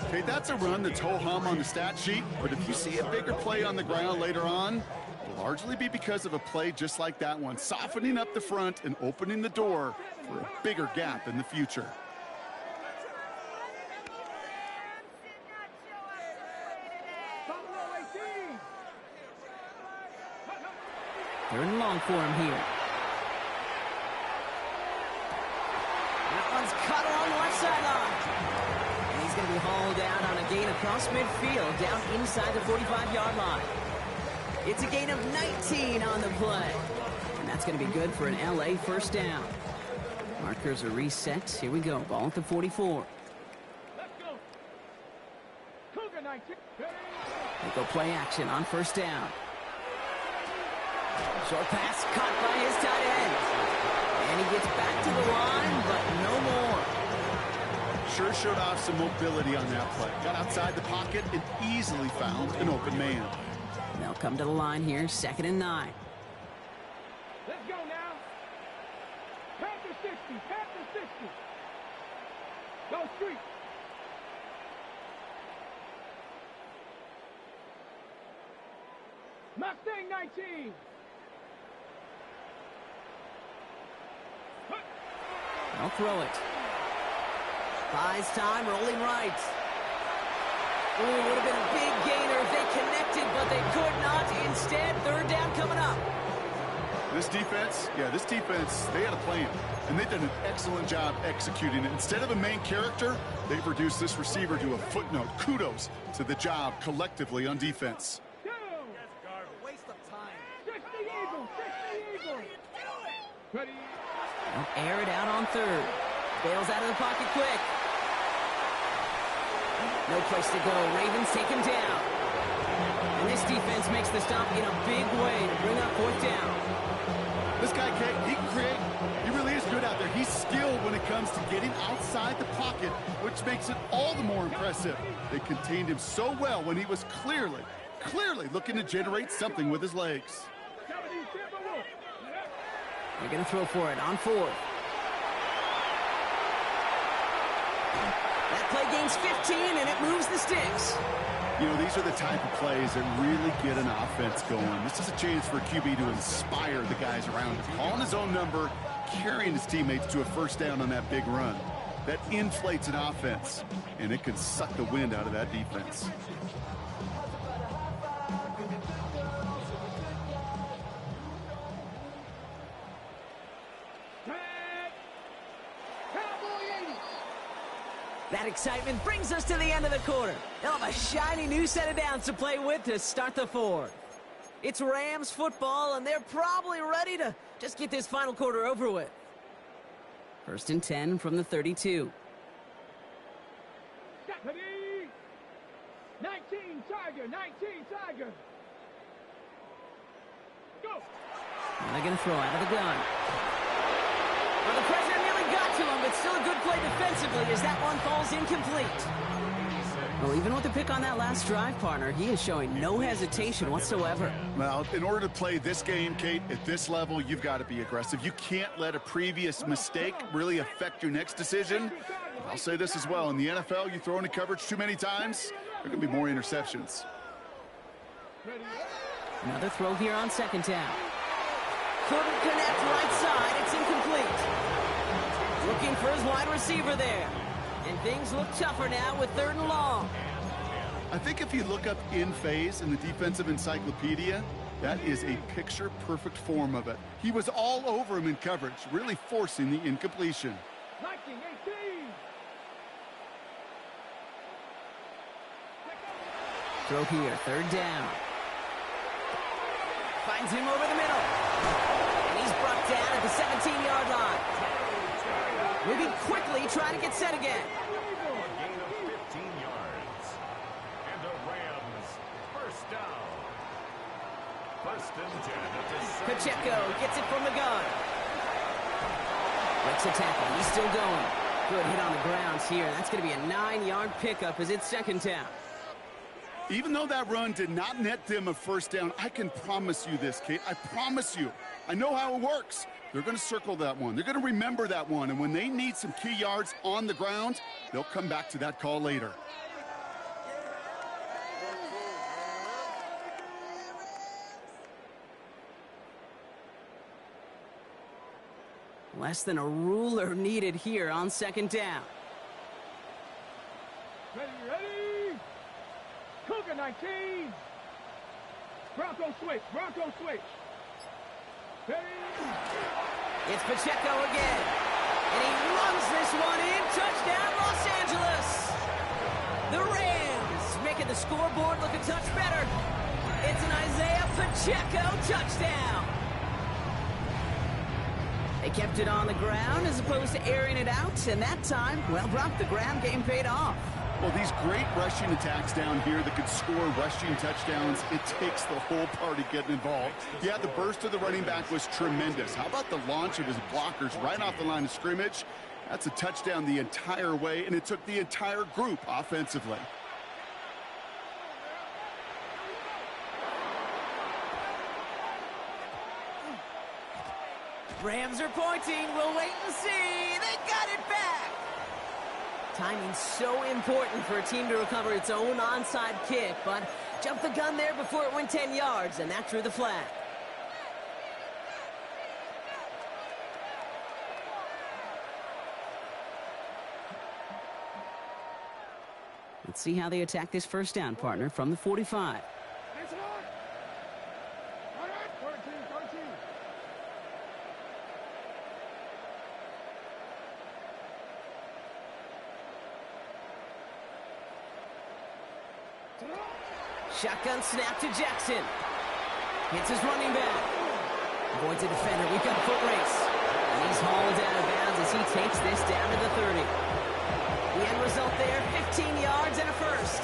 Okay, that's a run that's ho-hum on the stat sheet, but if you see a bigger play on the ground later on, it'll largely be because of a play just like that one, softening up the front and opening the door for a bigger gap in the future. Third and long for him here. That one's cut along the left sideline. And he's going to be hauled down on a gain across midfield, down inside the 45-yard line. It's a gain of 19 on the play. And that's going to be good for an LA first down. Markers are reset. Here we go. Ball at the 44. Let's go. Cougar 19. They go play action on first down. Short pass caught by his tight end. And he gets back to the line, but no more. Sure showed off some mobility on that play. Got outside the pocket and easily found an open man. They'll come to the line here, 2nd and 9. Let's go now. Panther 60. Panther 60. Go street. Mustang 19. They'll throw it. Buys time, rolling right. Ooh, would have been a big gainer if they connected, but they could not. Instead, 3rd down coming up. This defense, they had a plan, and they've done an excellent job executing it. Instead of a main character, they've reduced this receiver to a footnote. Kudos to the job collectively on defense. Waste of time. 60 Eagles. 60 Eagles. Ready. They'll air it out on 3rd. Bails out of the pocket quick. No place to go. Ravens take him down. And this defense makes the stop in a big way to bring up 4th down. This guy, he can create. He really is good out there. He's skilled when it comes to getting outside the pocket, which makes it all the more impressive. They contained him so well when he was clearly looking to generate something with his legs. They're going to throw for it on 4th. That play gains 15, and it moves the sticks. You know, these are the type of plays that really get an offense going. This is a chance for a QB to inspire the guys around him. Calling his own number, carrying his teammates to a first down on that big run. That inflates an offense, and it can suck the wind out of that defense. That excitement brings us to the end of the quarter. They'll have a shiny new set of downs to play with to start the 4th. It's Rams football, and they're probably ready to just get this final quarter over with. 1st and 10 from the 32. Ready. 19 Tiger. 19 Tiger. Go. And they're going to throw out of the gun. Well, the pressure nearly got to him, but still a good play defensively as that one falls incomplete. Well, even with the pick on that last drive, partner, he is showing no hesitation whatsoever. Well, in order to play this game, Kate, at this level, you've got to be aggressive. You can't let a previous mistake really affect your next decision. I'll say this as well. In the NFL, you throw into coverage too many times, there are going to be more interceptions. Another throw here on 2nd down. Couldn't connect right side. It's incomplete. Looking for his wide receiver there. And things look tougher now with 3rd and long. I think if you look up in phase in the defensive encyclopedia, that is a picture-perfect form of it. He was all over him in coverage, really forcing the incompletion. 19-18. Throw here, 3rd down. Finds him over the middle. And he's brought down at the 17-yard line. Moving quickly, trying to get set again. A gain of 15 yards. And the Rams first down. 1st and 10 at the Pacheco gets it from the gun. Breaks a tackle. He's still going. Good hit on the grounds here. That's going to be a 9-yard pickup as it's 2nd down. Even though that run did not net them a first down, I can promise you this, Kate. I promise you. I know how it works. They're going to circle that one. They're going to remember that one. And when they need some key yards on the ground, they'll come back to that call later. Less than a ruler needed here on second down. Ready. Cougar 19. Bronco switch. Ready. It's Pacheco again. And he runs this one in. Touchdown, Los Angeles. The Rams making the scoreboard look a touch better. It's an Isaiah Pacheco touchdown. They kept it on the ground as opposed to airing it out. And that time, well, Brock, the ground game paid off. Well, these great rushing attacks down here that could score rushing touchdowns, it takes the whole party getting involved. Yeah, the burst of the running back was tremendous. How about the launch of his blockers right off the line of scrimmage? That's a touchdown the entire way, and it took the entire group offensively. Rams are pointing. We'll wait and see. They got it back. Timing's so important for a team to recover its own onside kick, but jumped the gun there before it went 10 yards, and that drew the flag. Let's see how they attack this first down, partner, from the 45. Shotgun snap to Jackson. Hits his running back. Avoids a defender. We've got a foot race. And he's hauled out of bounds as he takes this down to the 30. The end result there, 15 yards and a first.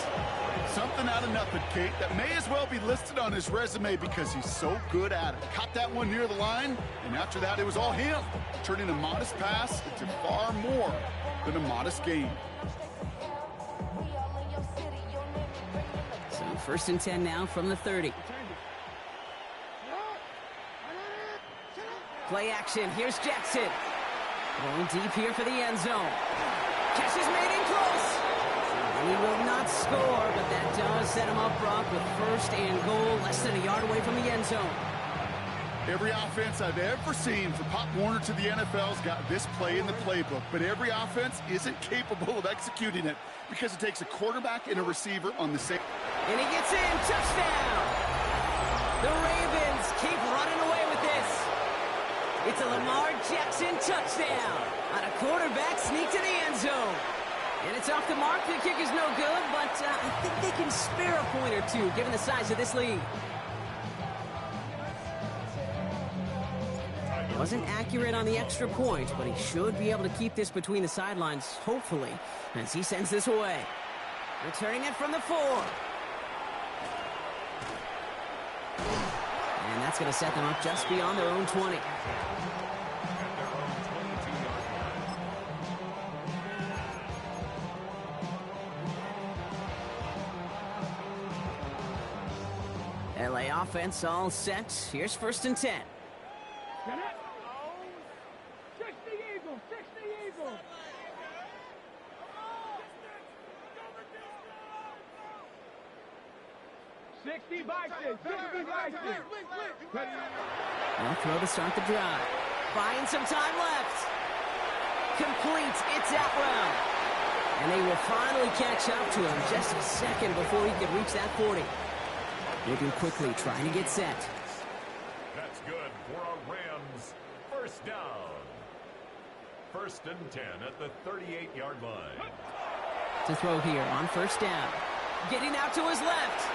Something out of nothing, Kate, that may as well be listed on his resume because he's so good at it. Caught that one near the line, and after that, it was all him. Turning a modest pass into far more than a modest gain. First and 10 now from the 30. Play action. Here's Jackson. Going deep here for the end zone. Catch is made in close. And he will not score, but that does set him up, Brock, with first and goal, less than a yard away from the end zone. Every offense I've ever seen from Pop Warner to the NFL's got this play in the playbook, but every offense isn't capable of executing it because it takes a quarterback and a receiver on the same. And he gets in. Touchdown. The Ravens keep running away with this. It's a Lamar Jackson touchdown on a quarterback sneak to the end zone. And it's off the mark. The kick is no good, but I think they can spare a point or two given the size of this lead. Wasn't accurate on the extra point, but he should be able to keep this between the sidelines, hopefully, as he sends this away. Returning it from the 4. And that's going to set them up just beyond their own 20. LA offense all set. Here's first and 10. 60 biceps. Now throw to start the drive. Buying some time left. Complete. It's Atwell. And they will finally catch up to him just a second before he could reach that 40. Moving quickly, trying to get set. That's good for a Rams first down. First and 10 at the 38-yard line. To throw here on first down. Getting out to his left.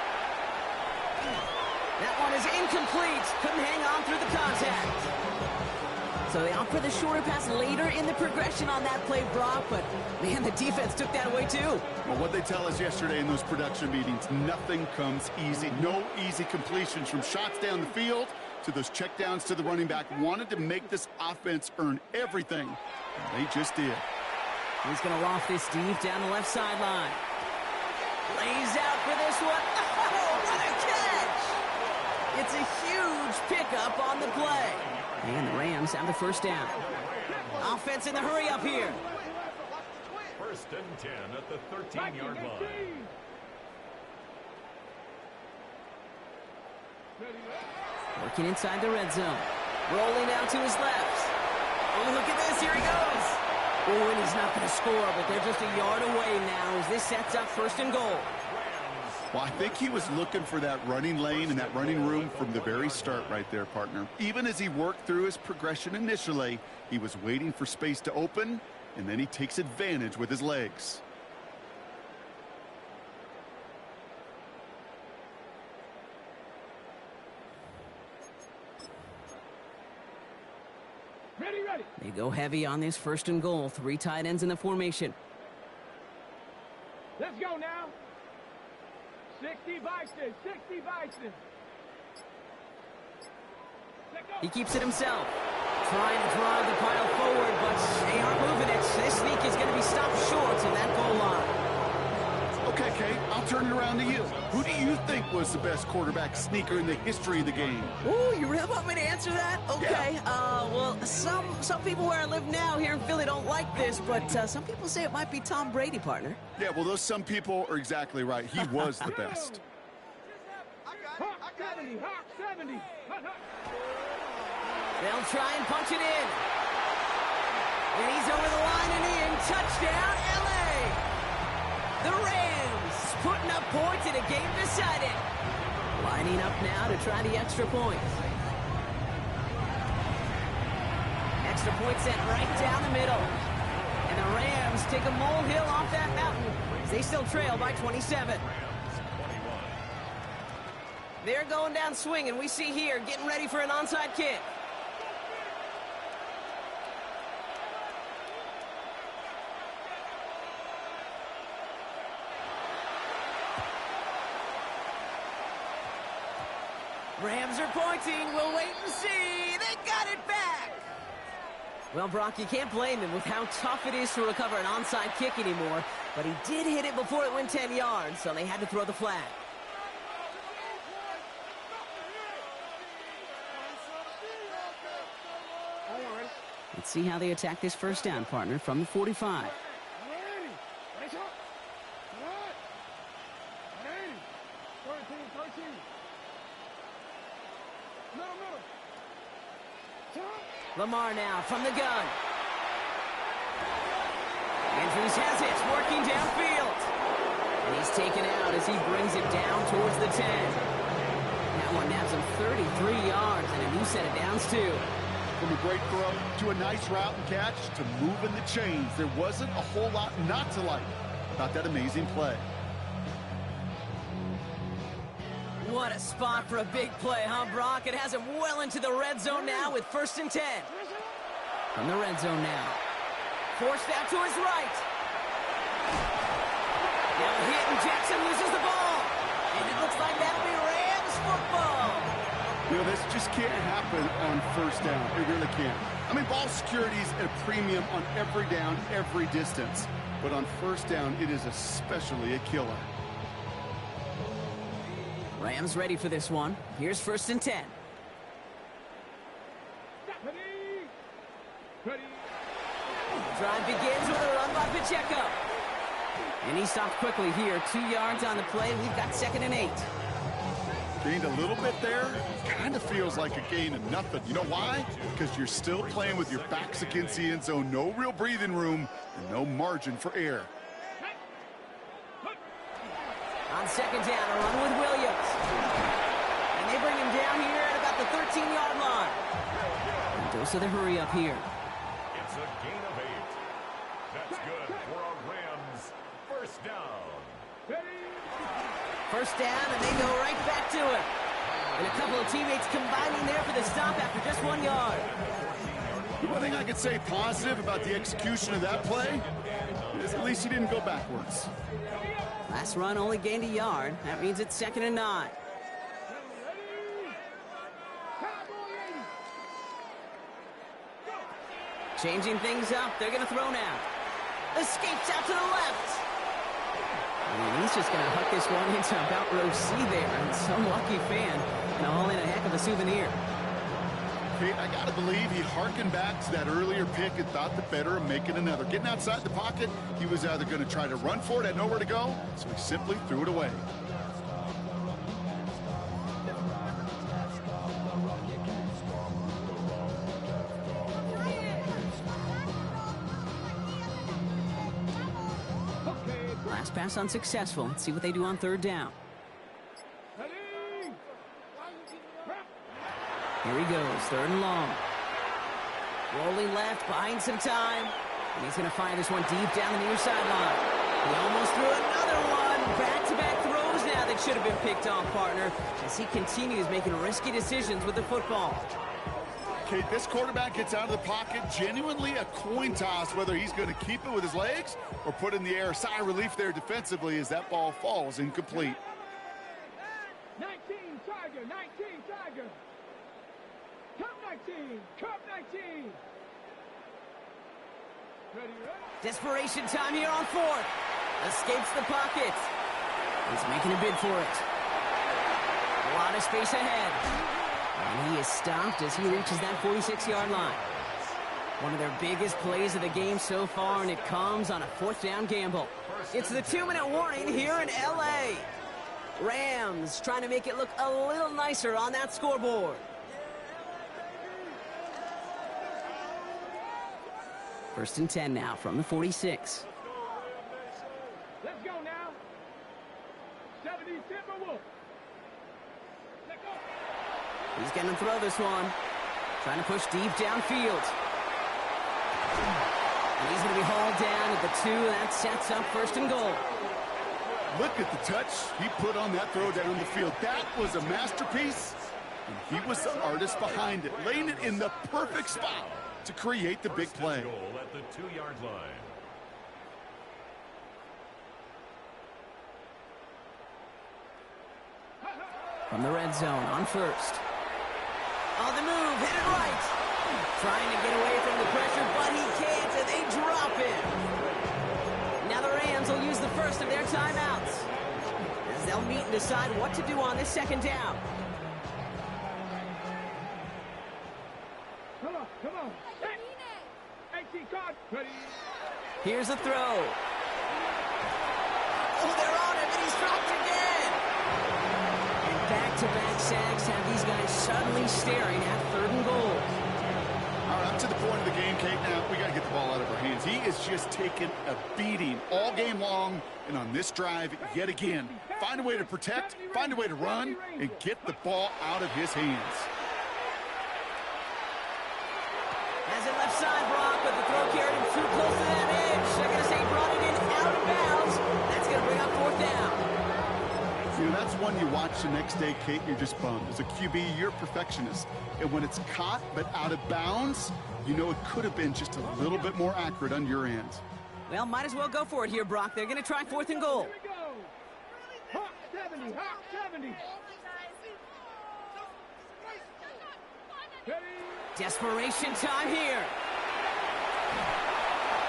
That one is incomplete. Couldn't hang on through the contact. So they opt for the shorter pass later in the progression on that play, Brock, but man, the defense took that away too. Well, what they tell us yesterday in those production meetings, nothing comes easy. No easy completions from shots down the field to those checkdowns to the running back. Wanted to make this offense earn everything, and they just did. He's going to loft this deep down the left sideline. Lays out for this one. It's a huge pickup on the play. And the Rams have the first down. Offense in the hurry up here. First and 10 at the 13-yard line. Working inside the red zone. Rolling out to his left. Oh, look at this. Here he goes. Oh, and he's not going to score, but they're just a yard away now as this sets up first and goal. Well, I think he was looking for that running lane and that running room from the very start right there, partner. Even as he worked through his progression initially, he was waiting for space to open, and then he takes advantage with his legs. Ready. They go heavy on this first and goal. 3 tight ends in the formation. Let's go now. 60 Bison. 60 Bison. He keeps it himself. Trying to drive the pile forward, but they aren't moving it. This sneak is going to be stopped short of that goal line. Okay, Kate, I'll turn it around to you. Who do you think was the best quarterback sneaker in the history of the game? Ooh, you really want me to answer that? Okay. Yeah. Well, some people where I live now here in Philly don't like this, but some people say it might be Tom Brady, partner. Yeah, well, those some people are exactly right. He was the best. Hawk 70. Hawk 70. They'll try and punch it in. And he's over the line and in. Touchdown, L.A. The Rams putting up points in a game decided. Lining up now to try the extra point. Extra point sent right down the middle. And the Rams take a molehill off that mountain. They still trail by 27. They're going down swinging. We see here getting ready for an onside kick. Rams are pointing. We'll wait and see. They got it back. Well, Brock, you can't blame him with how tough it is to recover an onside kick anymore. But he did hit it before it went 10 yards, so they had to throw the flag. Let's see how they attack this first down, partner, from the 45. Lamar now from the gun. Andrews has it, working downfield. And he's taken out as he brings it down towards the 10. That one nabs him 33 yards and a new set of downs, too. From a great throw to a nice route and catch to moving the chains, there wasn't a whole lot not to like about that amazing play. What a spot for a big play, huh, Brock? It has him well into the red zone now with first and 10. From the red zone now. Forced out to his right. Now a hit and Jackson loses the ball. And it looks like that'll be Rams football. You know, this just can't happen on first down. It really can't. I mean, ball security is at a premium on every down, every distance. But on first down, it is especially a killer. Rams ready for this one. Here's first and 10. Drive begins with a run by Pacheco. And he stopped quickly here. 2 yards on the play. We've got second and 8. Gained a little bit there. Kind of feels like a gain of nothing. You know why? Because you're still playing with your backs against the end zone. No real breathing room and no margin for error. On second down, a run with Williams. And they bring him down here at about the 13-yard line. And goes to the hurry up here. It's a gain of 8. That's good for a Rams first down. First down, and they go right back to it. And a couple of teammates combining there for the stop after just 1 yard. The one thing I could say positive about the execution of that play is at least he didn't go backwards. Last run only gained a yard. That means it's second and 9. Changing things up. They're going to throw now. Escapes out to the left. And he's just going to huck this one into about row C there. And some lucky fan going to haul in a heck of a souvenir. Kate, I got to believe he harkened back to that earlier pick and thought the better of making another. Getting outside the pocket, he was either going to try to run for it, had nowhere to go, so he simply threw it away. Last pass unsuccessful. Let's see what they do on third down. Here he goes, third and long. Rolling left, buying some time. And he's going to fire this one deep down the near sideline. He almost threw another one. Back-to-back throws now that should have been picked off, partner, as he continues making risky decisions with the football. Kate, this quarterback gets out of the pocket, genuinely a coin toss whether he's going to keep it with his legs or put in the air. Sigh of relief there defensively as that ball falls incomplete. 19 Tiger, 19 Tiger. Cup 19, Cup 19. Ready, ready. Desperation time here on fourth. Escapes the pocket. He's making a bid for it. A lot of space ahead. And he is stopped as he reaches that 46-yard line. One of their biggest plays of the game so far, and it comes on a fourth down gamble. It's the 2-minute warning here in L.A. Rams trying to make it look a little nicer on that scoreboard. First and 10 now from the 46. Let's go now. 70 Timberwolves. Let's go. He's going to throw this one. Trying to push deep downfield. And he's going to be hauled down at the 2. That sets up first and goal. Look at the touch he put on that throw down the field. That was a masterpiece, and he was the artist behind it, laying it in the perfect spot to create the big play. Goal at the 2-yard line. From the red zone on first. On the move, hit it right. Trying to get away from the pressure, but he can't, and they drop it. Now the Rams will use the first of their timeouts, as they'll meet and decide what to do on this second down. Come on, come on. Hey. 18 card. Ready. Here's a throw. Oh, they're on him, and he's dropped again. And back-to-back sacks have these guys suddenly staring at third and goal. All right, up to the point of the game, Kate. Now, we got to get the ball out of our hands. He is just taking a beating all game long, and on this drive, yet again, find a way to protect, find a way to run, and get the ball out of his hands. Has it left side, Brock, but the throw carried him too close to that edge. They're going to say brought it in out of bounds. That's going to bring up fourth down. You know, that's one you watch the next day, Kate, and you're just bummed. As a QB, you're a perfectionist. And when it's caught but out of bounds, you know it could have been just a little bit more accurate on your end. Well, might as well go for it here, Brock. They're going to try fourth and goal. Here we go. Hawk 70, Hawk 70. Ready. Desperation time here.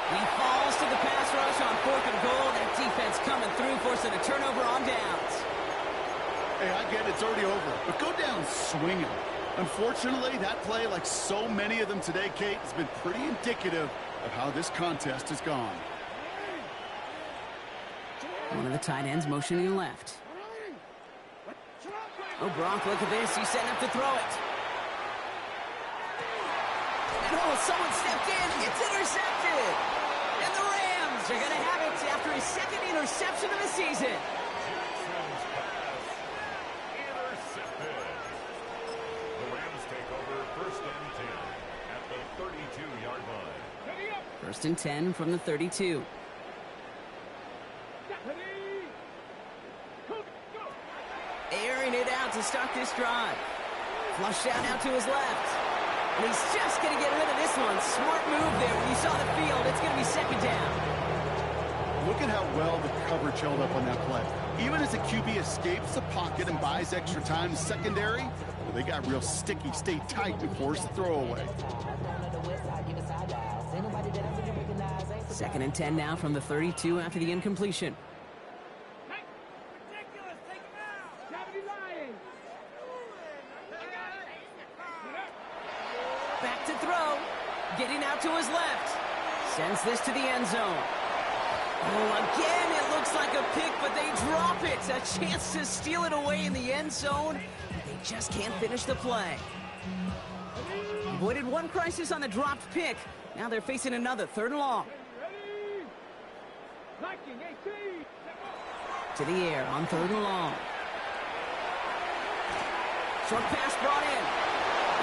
He falls to the pass rush on fourth and goal. That defense coming through, forcing a turnover on downs. Hey, I get it, it's already over, but go down swinging. Unfortunately, that play, like so many of them today, Kate, has been pretty indicative of how this contest has gone. One of the tight ends motioning left. Oh, Brock, look at this. He's setting up to throw it. And oh, someone stepped in. It's intercepted. And the Rams are going to have it after his second interception of the season. Intercepted. The Rams take over first and 10 at the 32-yard line. First and 10 from the 32. Airing it out to start this drive. Flush out now to his left. And he's just going to get rid of this one. Smart move there. When you saw the field, it's going to be second down. Look at how well the coverage held up on that play. Even as the QB escapes the pocket and buys extra time in secondary, well, they got real sticky, stay tight to force the throwaway. Second and 10 now from the 32 after the incompletion. sends this to the end zone. Oh, again, it looks like a pick, but they drop it. A chance to steal it away in the end zone. They just can't finish the play. Avoided one crisis on the dropped pick. Now they're facing another 3rd and long. To the air on 3rd and long. Short pass brought in.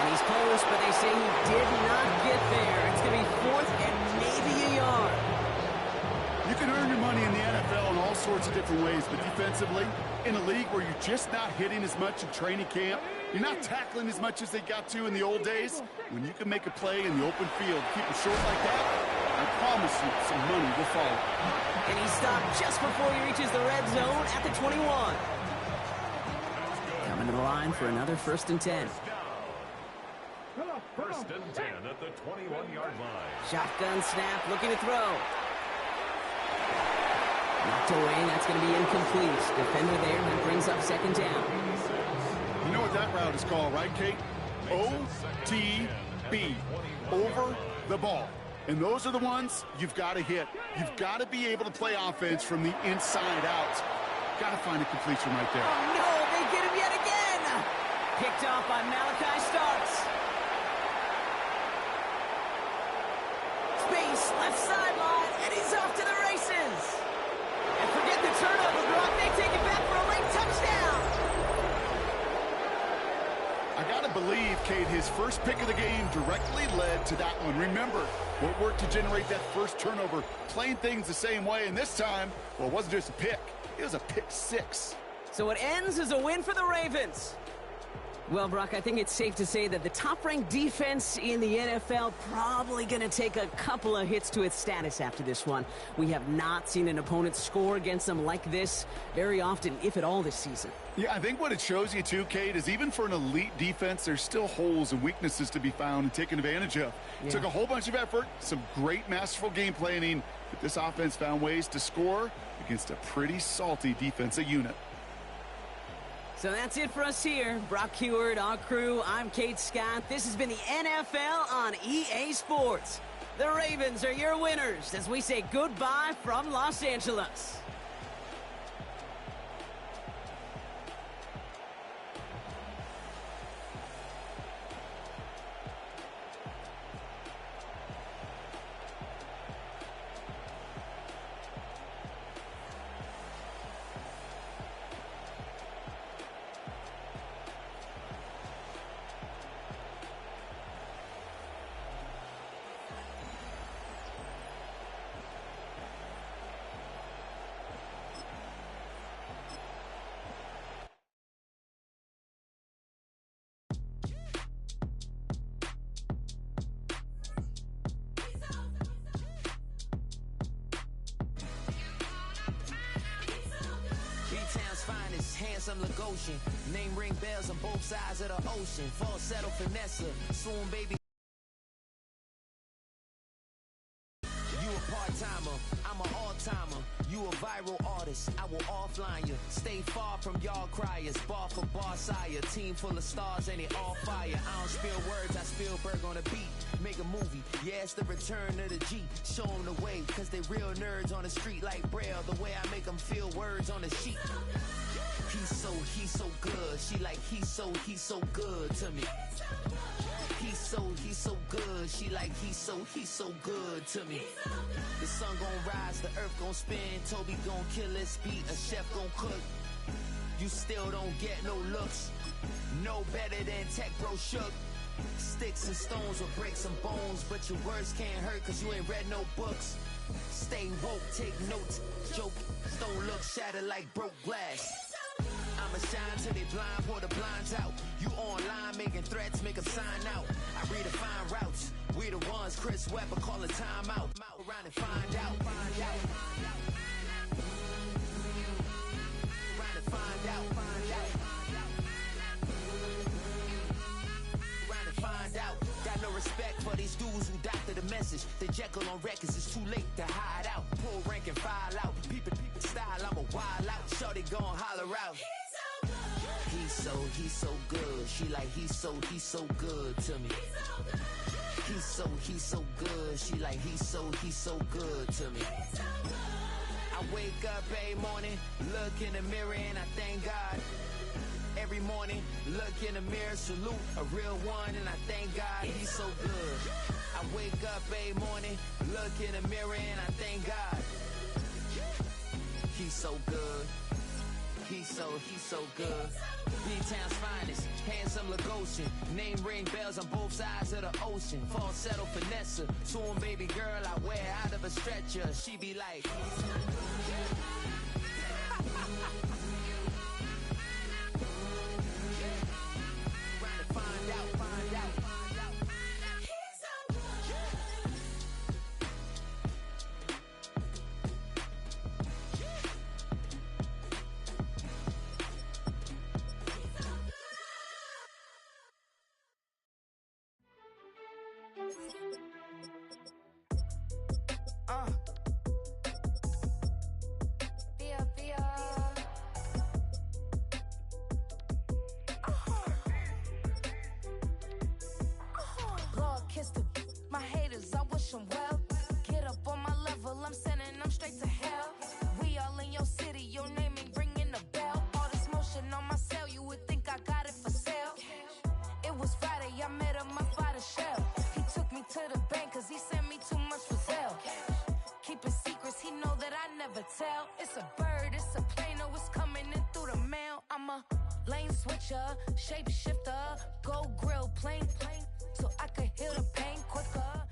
And he's close, but they say he did not get there. It's going to be 4th and maybe a yard. You can earn your money in the NFL in all sorts of different ways, but defensively, in a league where you're just not hitting as much in training camp, you're not tackling as much as they got to in the old days, when you can make a play in the open field, keep it short like that, I promise you some money will follow. And he stopped just before he reaches the red zone at the 21. Coming to the line for another 1st and 10. 1st and 10 at the 21-yard line. Shotgun snap, looking to throw. Knocked away, that's going to be incomplete. Defender there, and brings up 2nd down. You know what that route is called, right, Kate? OTB, over the ball. And those are the ones you've got to hit. You've got to be able to play offense from the inside out. Got to find a completion right there. Oh, no, they get him yet again. Picked off by Malachi Starks. Space, left sideline, and he's off to the races. And forget the turnover, Brock. They take it back for a late touchdown. I got to believe, Kate, his first pick of the game directly led to that one. Remember, what worked to generate that first turnover, playing things the same way, and this time, well, it wasn't just a pick. It was a pick 6. So it ends as a win for the Ravens. Well, Brock, I think it's safe to say that the top-ranked defense in the NFL probably going to take a couple of hits to its status after this one. We have not seen an opponent score against them like this very often, if at all, this season. Yeah, I think what it shows you, too, Kate, is even for an elite defense, there's still holes and weaknesses to be found and taken advantage of. Yeah. Took a whole bunch of effort, some great masterful game planning, but this offense found ways to score against a pretty salty defensive unit. So that's it for us here. Brock Heward, our crew, I'm Kate Scott. This has been the NFL on EA Sports. The Ravens are your winners as we say goodbye from Los Angeles. Handsome Lagosian, name ring bells on both sides of the ocean. Falsetto finesse, soon baby. You a part-timer, I'm an all-timer. You a viral artist, I will offline you. Stay far from y'all criers, bar for bar sire. Team full of stars and it all fire. I don't spill words, I spill Berg on a beat. Make a movie, yeah, it's the return of the G. Show them the way, cause they real nerds on the street like Braille. The way I make them feel words on the sheet. He's so good. She like, he's so good to me. He's so good. She like, he's so good to me. The sun gon' rise, the earth gon' spin. Toby gon' kill this beat, a chef gon' cook. You still don't get no looks. No better than Tech Bro Shook. Sticks and stones will break some bones, but your words can't hurt cause you ain't read no books. Stay woke, take notes, joke. Stone look shattered like broke glass. I'ma shine till they blind, pour the blinds out. You online making threats, make them sign out. I redefine routes. We the ones Chris Webber call a timeout. Around and find out. Around and find out. Around and find out. Got no respect for these dudes who doctor the message. The Jekyll on records, it's too late to hide out. Pull rank and file out. People style, I'm a wild out. Shorty gon' holler out. He's so good. She like, he's so good to me. He's so good. She like, he's so good to me. I wake up every morning, look in the mirror and I thank God. Every morning, look in the mirror, salute a real one and I thank God he's so good. I wake up every morning, look in the mirror and I thank God. He's so good. He's so good. B-Town's finest, handsome Lagosian. Name ring bells on both sides of the ocean. Falsetto finesse, soon baby girl I wear out of a stretcher. She be like, find out. My haters, I wish them well. Get up on my level, I'm sending them straight to hell. We all in your city, your name ain't ringing the bell. All this motion on my cell, you would think I got it for sale. It was Friday, I met him up by the shell. He took me to the bank, cause he sent me too much for sale. Keeping secrets, he know that I never tell. It's a bird, it's a plane, oh, it's coming in through the mail. I'm a lane switcher, shape shifter, go grill, plane, so I could heal the pain quicker.